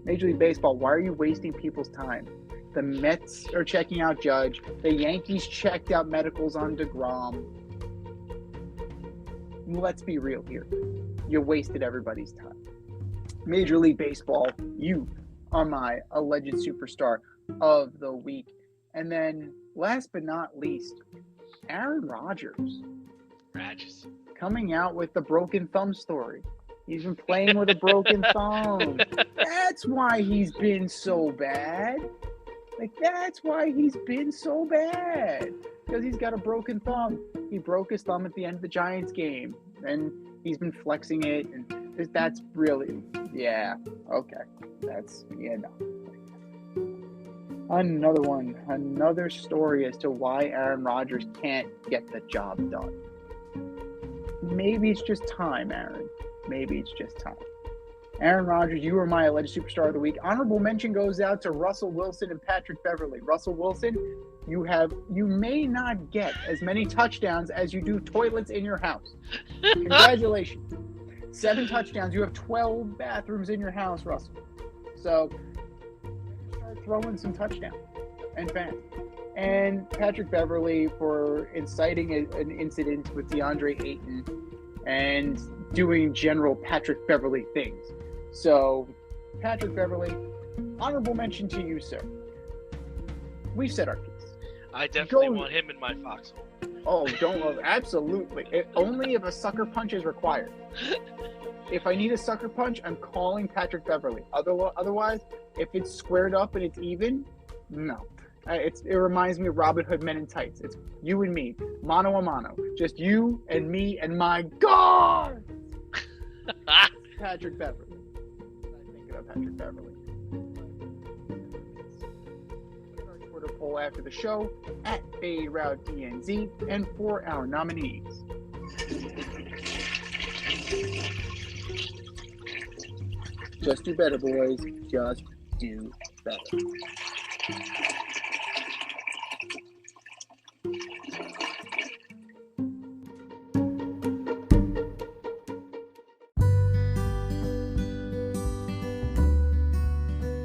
Major League Baseball, why are you wasting people's time? The Mets are checking out Judge. The Yankees checked out medicals on DeGrom. Let's be real here. You wasted everybody's time. Major League Baseball, you are my alleged superstar of the week. And then, last but not least, Aaron Rodgers. Coming out with the broken thumb story. He's been playing with a broken thumb. That's why he's been so bad. Because he's got a broken thumb. He broke his thumb at the end of the Giants game. And he's been flexing it. And that's really, yeah, okay. No. Another story as to why Aaron Rodgers can't get the job done. maybe it's just time, Aaron. Maybe it's just time. Aaron Rodgers, you are my alleged superstar of the week. Honorable mention goes out to Russell Wilson and Patrick Beverley. Russell Wilson, you may not get as many touchdowns as you do toilets in your house. Congratulations. 7 touchdowns. You have 12 bathrooms in your house, Russell. So start throwing some touchdowns and fans. And Patrick Beverley for inciting an incident with DeAndre Ayton and doing general Patrick Beverley things. So, Patrick Beverley, honorable mention to you, sir. We've said our piece. I definitely want him in my foxhole. Oh, absolutely. Only if a sucker punch is required. If I need a sucker punch, I'm calling Patrick Beverley. Otherwise, if it's squared up and it's even, no. It reminds me of Robin Hood Men in Tights. It's you and me, mano a mano. Just you and me and my God! Patrick Beverley. I'm thinking of Patrick Beverley. Put our Twitter poll after the show at FadeRouteDNZ and for our nominees. Just do better, boys. Just do better.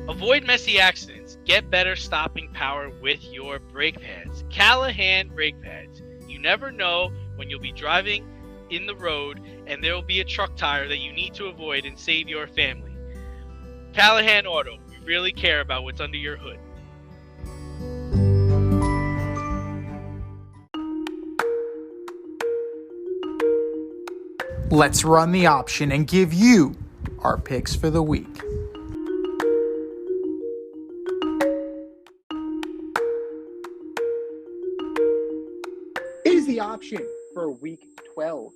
Avoid messy accidents. Get better stopping power with your brake pads. Callahan brake pads. You never know when you'll be driving in the road and there will be a truck tire that you need to avoid and save your family. Callahan Auto. We really care about what's under your hood. Let's run the option and give you our picks for the week. It is the option for week 12.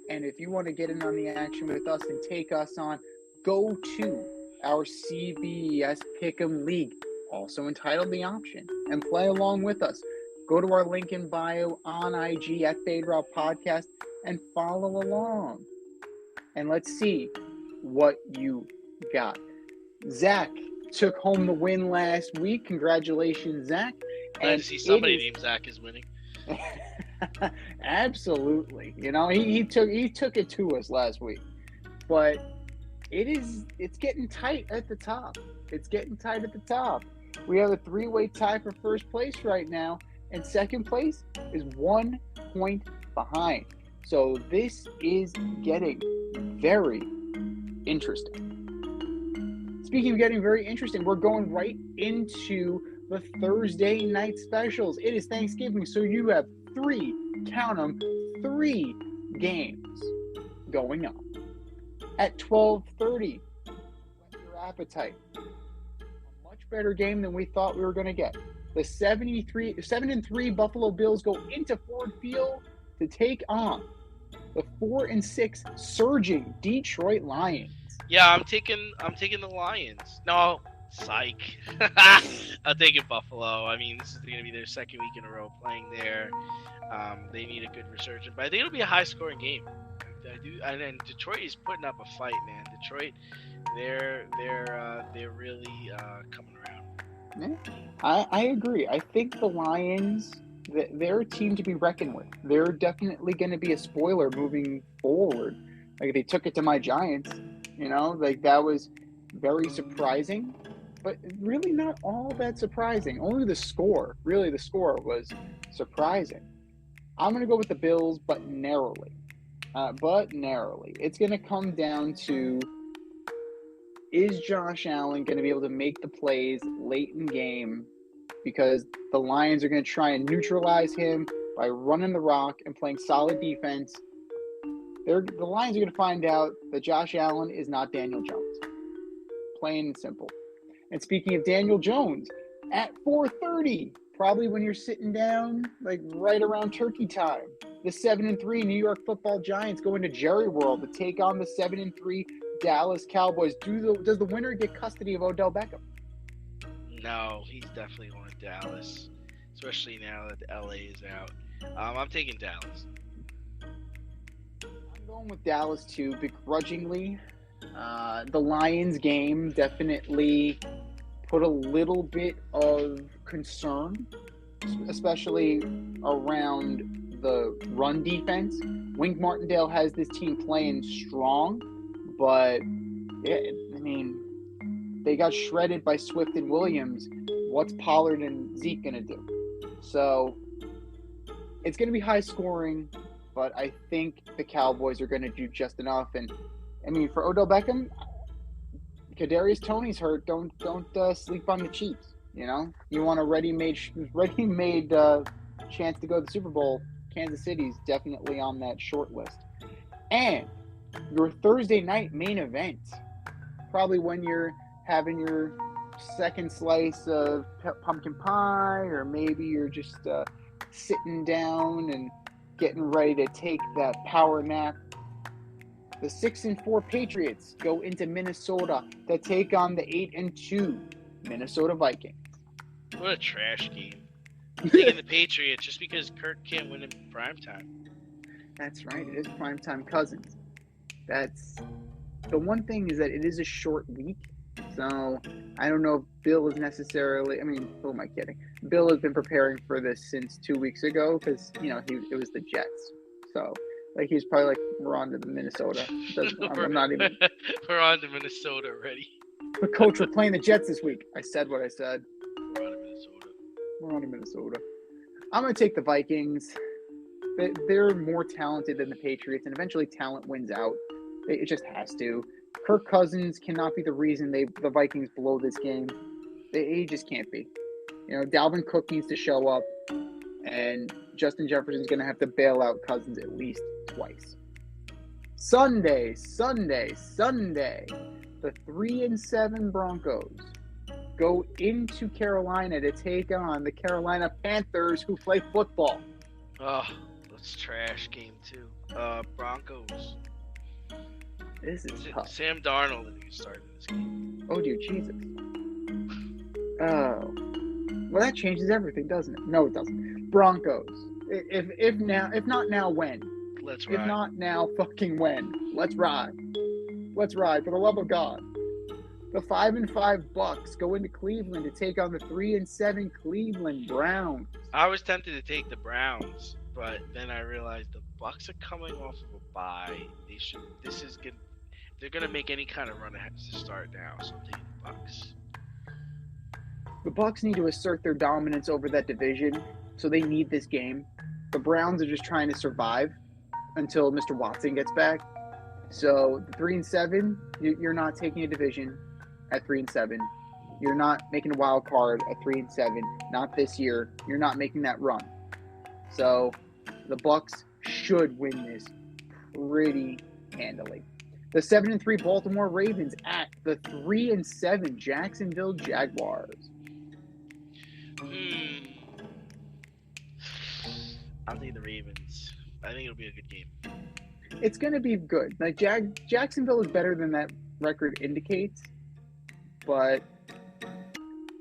And if you want to get in on the action with us and take us on, go to our CBS Pick'em League, also entitled The Option, and play along with us. Go to our link in bio on IG at Fade Route Podcast and follow along. And let's see what you got. Zach took home the win last week. Congratulations, Zach. Glad to see somebody named Zach is winning. Absolutely. You know, he took it to us last week. But it's getting tight at the top. It's getting tight at the top. We have a 3-way tie for first place right now, and second place is 1 point behind. So this is getting very interesting. Speaking of getting very interesting, we're going right into the Thursday night specials. It is Thanksgiving, so you have 3 games going on. At 12:30, whet your appetite. A much better game than we thought we were going to get. The 7-3 Buffalo Bills go into Ford Field to take on the 4-6 surging Detroit Lions. Yeah, I'm taking the Lions. No, psych. I'm taking Buffalo. I mean, this is going to be their second week in a row playing there. They need a good resurgence, but I think it'll be a high-scoring game. I do, and Detroit is putting up a fight, man. Detroit, they're really coming around. Yeah, I agree. I think the Lions, they're a team to be reckoned with. They're definitely going to be a spoiler moving forward. Like, they took it to my Giants, you know, like that was very surprising, but really not all that surprising. Only the score was surprising. I'm going to go with the Bills, but narrowly. It's going to come down to, is Josh Allen going to be able to make the plays late in game? Because the Lions are going to try and neutralize him by running the rock and playing solid defense. The Lions are going to find out that Josh Allen is not Daniel Jones. Plain and simple. And speaking of Daniel Jones, at 4:30, probably when you're sitting down, like right around turkey time, the 7-3 New York Football Giants go into Jerry World to take on the 7-3 Dallas Cowboys. Does the winner get custody of Odell Beckham? No, he's definitely going to Dallas, especially now that the LA is out. I'm taking Dallas. I'm going with Dallas too, begrudgingly. The Lions game definitely put a little bit of concern, especially around the run defense. Wink Martindale has this team playing strong, but they got shredded by Swift and Williams. What's Pollard and Zeke going to do? So it's going to be high scoring, but I think the Cowboys are going to do just enough. And for Odell Beckham, Kadarius Toney's hurt. Don't sleep on the Chiefs. You want a ready-made chance to go to the Super Bowl. Kansas City's definitely on that short list. And your Thursday night main event, probably when you're having your second slice of pumpkin pie, or maybe you're just sitting down and getting ready to take that power nap. The 6-4 Patriots go into Minnesota to take on the 8-2 Minnesota Vikings. What a trash game. Taking the Patriots just because Kirk can't win in primetime. That's right. It is primetime Cousins. That's the one thing, is that it is a short week. So I don't know if Bill is necessarily. Who am I kidding? Bill has been preparing for this since 2 weeks ago because it was the Jets. So he was probably like, we're on to the Minnesota. I'm not even. We're on to Minnesota already. But coach, we're playing the Jets this week. I said what I said. We're on to Minnesota. We're on to Minnesota. I'm going to take the Vikings. They're more talented than the Patriots, and eventually talent wins out. It just has to. Kirk Cousins cannot be the reason the Vikings blow this game. He just can't be. Dalvin Cook needs to show up, and Justin Jefferson's going to have to bail out Cousins at least twice. Sunday. The 3-7 Broncos go into Carolina to take on the Carolina Panthers, who play football. Oh, that's trash game too. Broncos. This is tough. Sam Darnold is starting this game. Oh, dear Jesus. Oh. Well, that changes everything, doesn't it? No, it doesn't. Broncos. If not now, when? Let's ride. If not now, fucking when? Let's ride. Let's ride, for the love of God. The 5-5 Bucks go into Cleveland to take on the 3-7 Cleveland Browns. I was tempted to take the Browns, but then I realized the Bucks are coming off of a bye. This is good. They're gonna make any kind of run ahead to start now, so I'm taking the Bucks. The Bucks need to assert their dominance over that division, so they need this game. The Browns are just trying to survive until Mr. Watson gets back. So the 3-7, you're not taking a division at 3-7. You're not making a wild card at 3-7. Not this year. You're not making that run. So the Bucks should win this pretty handily. The 7-3 Baltimore Ravens at the 3-7 Jacksonville Jaguars. I'll take the Ravens. I think it'll be a good game. It's going to be good. Like Jacksonville is better than that record indicates, but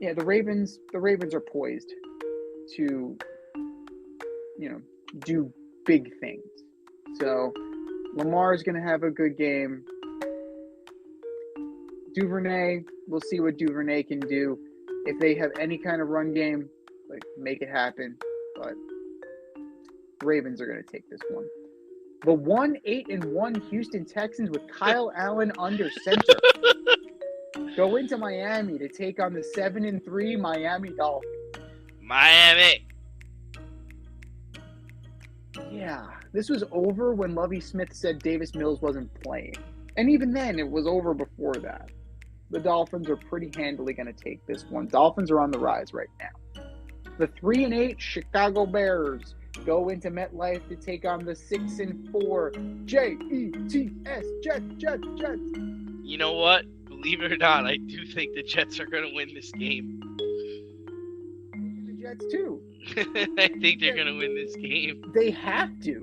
yeah, the Ravens are poised to do big things. So Lamar is going to have a good game. Duvernay, we'll see what Duvernay can do. If they have any kind of run game, make it happen. But Ravens are going to take this one. The 1-8-1 Houston Texans with Kyle Allen under center go into Miami to take on the 7-3 Miami Dolphins. Miami. Yeah, this was over when Lovie Smith said Davis Mills wasn't playing. And even then, it was over before that. The Dolphins are pretty handily going to take this one. Dolphins are on the rise right now. The 3-8 Chicago Bears go into MetLife to take on the 6-4 Jets. You know what? Believe it or not, I do think the Jets are going to win this game. The Jets too. I think they're going to win this game. They have to.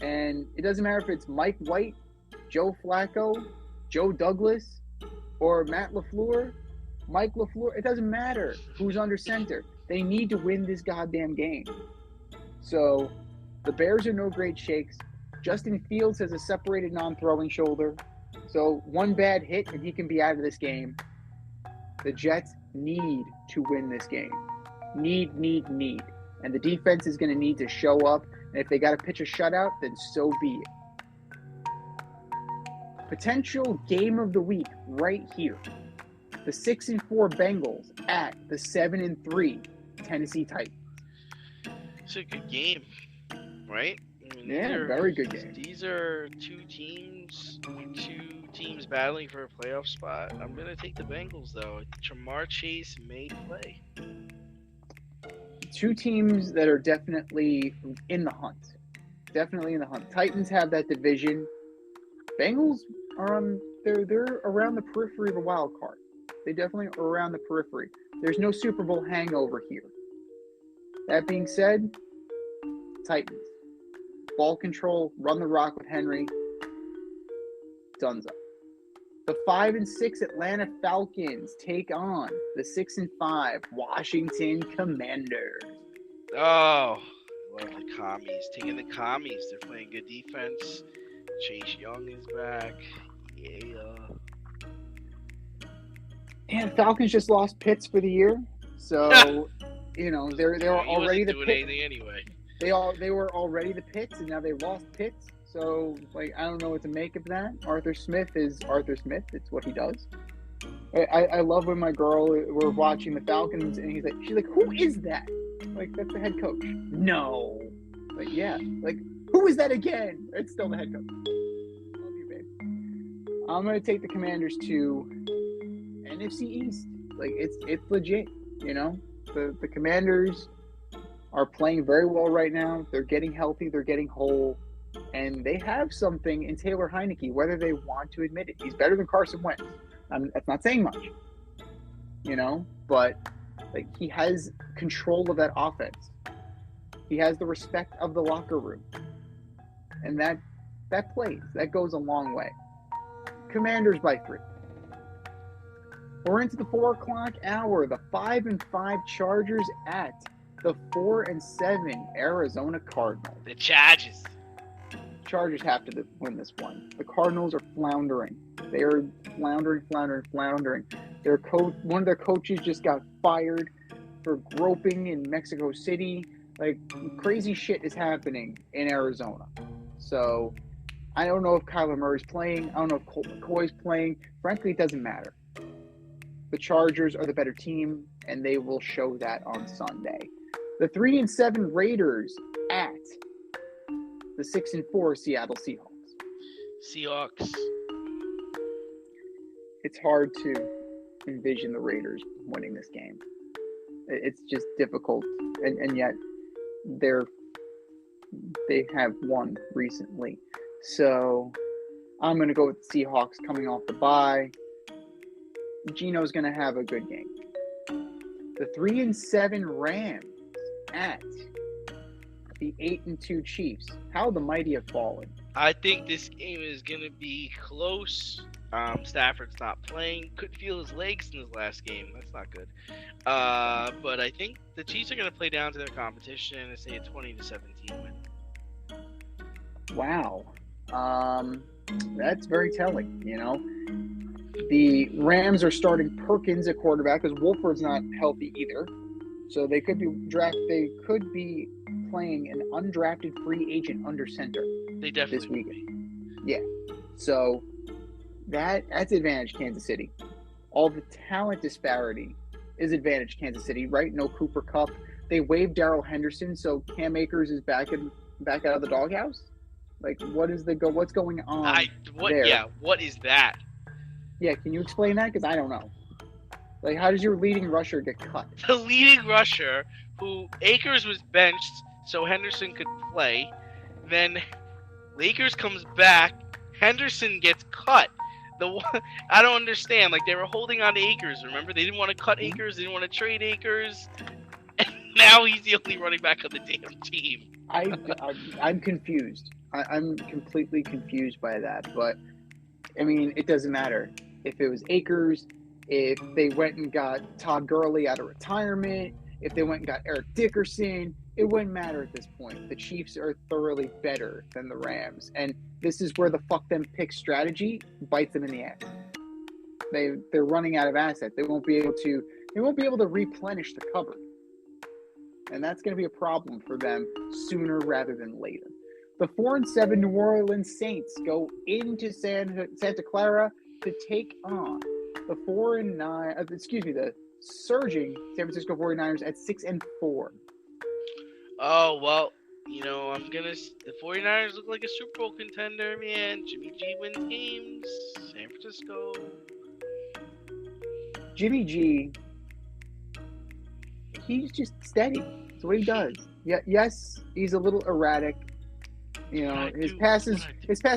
And it doesn't matter if it's Mike White, Joe Flacco, Joe Douglas, or Matt LaFleur, Mike LaFleur. It doesn't matter who's under center. They need to win this goddamn game. So the Bears are no great shakes. Justin Fields has a separated non-throwing shoulder. So one bad hit and he can be out of this game. The Jets need to win this game. Need. And the defense is going to need to show up. And if they got to pitch a shutout, then so be it. Potential game of the week right here. The 6-4 Bengals at the 7-3 Tennessee Titans. It's a good game, right? I mean, Yeah, very good game. These are two teams battling for a playoff spot. I'm gonna take the Bengals though. Jamar Chase may play. Two teams that are definitely in the hunt. Titans have that division. Bengals are on. They're around the periphery of a wild card. They definitely are around the periphery. There's no Super Bowl hangover here. That being said, Titans. Ball control, run the rock with Henry. Dunzo. The 5-6 Atlanta Falcons take on the 6-5 Washington Commanders. Oh, love the commies. Taking the commies. They're playing good defense. Chase Young is back. Yeah. And Falcons just lost Pitts for the year, so you know they were already the doing Pitts. anything anyway. They were already the Pitts, and now they lost Pitts. So like I don't know what to make of that. Arthur Smith is Arthur Smith. It's what he does. I love when my girl we're watching the Falcons, and she's like, who is that? Like that's the head coach. No. Like yeah. Like who is that again? It's still the head coach. Love you, babe. I'm gonna take the Commanders to NFC East. Like it's legit, you know. The Commanders are playing very well right now. They're getting healthy, they're getting whole, and they have something in Taylor Heineke, whether they want to admit it. He's better than Carson Wentz. That's not saying much, you know, but like he has control of that offense. He has the respect of the locker room, and that plays. That goes a long way. Commanders by 3. We're into the 4 o'clock hour. The 5-5 Chargers at the 4-7 Arizona Cardinals. The Chargers. Chargers have to win this one. The Cardinals are floundering. They are floundering. One of their coaches just got fired for groping in Mexico City. Like crazy shit is happening in Arizona. So I don't know if Kyler Murray's playing. I don't know if Colt McCoy's playing. Frankly, it doesn't matter. The Chargers are the better team, and they will show that on Sunday. The 3-7 Raiders at the 6-4 Seattle Seahawks. Seahawks. It's hard to envision the Raiders winning this game. It's just difficult, and yet they have won recently. So I'm going to go with the Seahawks coming off the bye. Gino's going to have a good game. The 3-7 Rams at the 8-2 Chiefs. How the mighty have fallen. I think this game is going to be close. Stafford's not playing. Couldn't feel his legs in his last game. That's not good. But I think the Chiefs are going to play down to their competition and say a 20-17 win. Wow. That's very telling, you know. The Rams are starting Perkins at quarterback because Wolford's not healthy either. So they could be playing an undrafted free agent under center. They definitely this weekend. Yeah. So that's advantage Kansas City. All the talent disparity is advantage Kansas City, right? No Cooper Kupp. They waived Darrell Henderson, so Cam Akers is back out of the doghouse. Like, what's going on? There? Yeah, what is that? Yeah, can you explain that? Because I don't know. Like, how does your leading rusher get cut? The leading rusher, who Akers was benched so Henderson could play, then Akers comes back, Henderson gets cut. I don't understand. Like, they were holding on to Akers, remember? They didn't want to cut Akers, they didn't want to trade Akers, and now he's the only running back on the damn team. I'm confused. I'm completely confused by that, but, I mean, it doesn't matter. If it was Akers, if they went and got Todd Gurley out of retirement, if they went and got Eric Dickerson, it wouldn't matter at this point. The Chiefs are thoroughly better than the Rams, and this is where the fuck them pick strategy bites them in the ass. They're running out of assets. They won't be able to replenish the cupboard, and that's going to be a problem for them sooner rather than later. The 4-7 New Orleans Saints go into Santa Clara to take on the the surging San Francisco 49ers at 6-4. Oh, well, the 49ers look like a Super Bowl contender, man. Jimmy G wins games. San Francisco. Jimmy G, he's just steady. That's what he does. Yeah, yes, he's a little erratic. His passes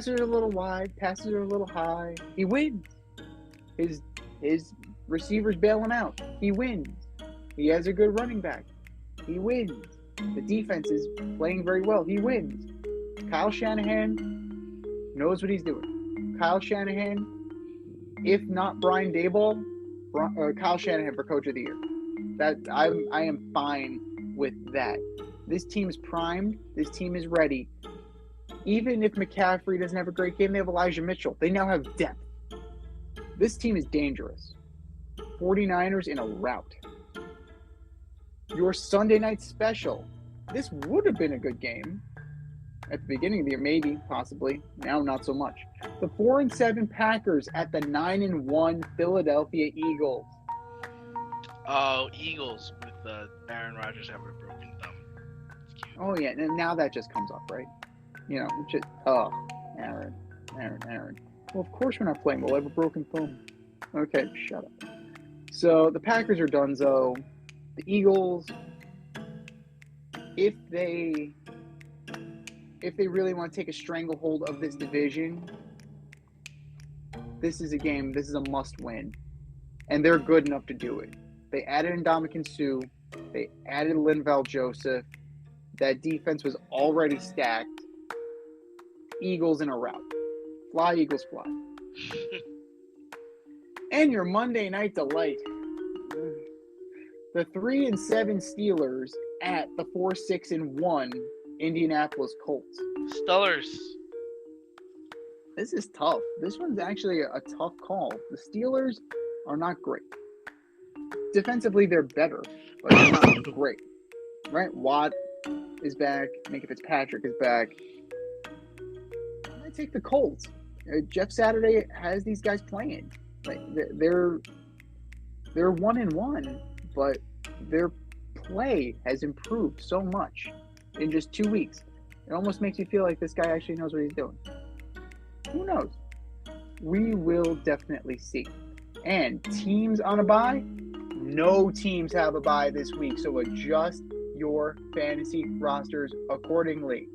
are a little wide, passes are a little high. He wins. His receivers bail him out. He wins. He has a good running back. He wins. The defense is playing very well. He wins. Kyle Shanahan knows what he's doing. Kyle Shanahan, if not Brian Daboll, Kyle Shanahan for Coach of the Year. That I am fine with that. This team is primed. This team is ready. Even if McCaffrey doesn't have a great game, they have Elijah Mitchell. They now have depth. This team is dangerous. 49ers in a rout. Your Sunday night special. This would have been a good game at the beginning of the year, maybe, possibly. Now, not so much. The 4-7 Packers at the 9-1 Philadelphia Eagles. Oh, Eagles with Aaron Rodgers having a broken thumb. It's cute. Oh, yeah. And now that just comes up, right? Aaron. Well, of course we're not playing. We'll have a broken thumb. Okay, shut up. So the Packers are donezo. The Eagles, if they really want to take a stranglehold of this division, this is a game. This is a must-win, and they're good enough to do it. They added Ndamukong Suh. They added Linval Joseph. That defense was already stacked. Eagles in a rout. Fly, Eagles, fly. And your Monday night delight. The 3-7 Steelers at the 4-6-1 Indianapolis Colts. Steelers. This is tough. This one's actually a tough call. The Steelers are not great. Defensively, they're better, but they're not great. Right? Watt is back. Minka Fitzpatrick is back. I take the Colts. Jeff Saturday has these guys playing. Like they're 1-1. But their play has improved so much in just 2 weeks. It almost makes you feel like this guy actually knows what he's doing. Who knows? We will definitely see. And teams on a bye? No teams have a bye this week, so adjust your fantasy rosters accordingly.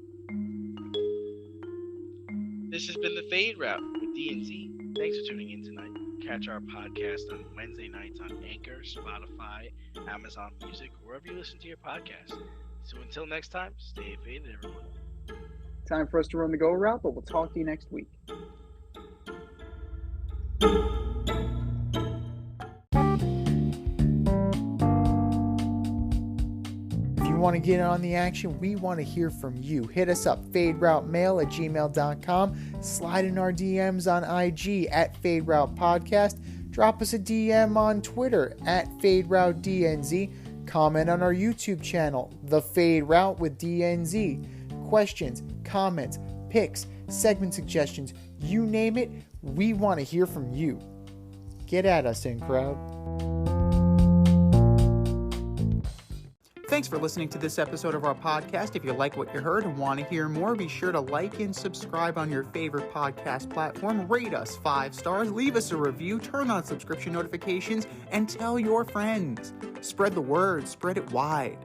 This has been the Fade Route with D&Z. Thanks for tuning in tonight. Catch our podcast on Wednesday nights on Anchor, Spotify, Amazon Music, wherever you listen to your podcast. So until next time, stay faded, everyone. Time for us to run the go route, but we'll talk to you next week. If you want to get in on the action, we want to hear from you. Hit us up, faderoutemail@gmail.com. Slide in our DMs on IG at FadeRoutePodcast. Drop us a DM on Twitter at FadeRouteDNZ. Comment on our YouTube channel, The Fade Route with DNZ. Questions, comments, picks, segment suggestions, you name it, we want to hear from you. Get at us, in crowd. Thanks for listening to this episode of our podcast. If you like what you heard and want to hear more, be sure to like and subscribe on your favorite podcast platform. Rate us 5 stars, leave us a review, turn on subscription notifications, and tell your friends. Spread the word, spread it wide.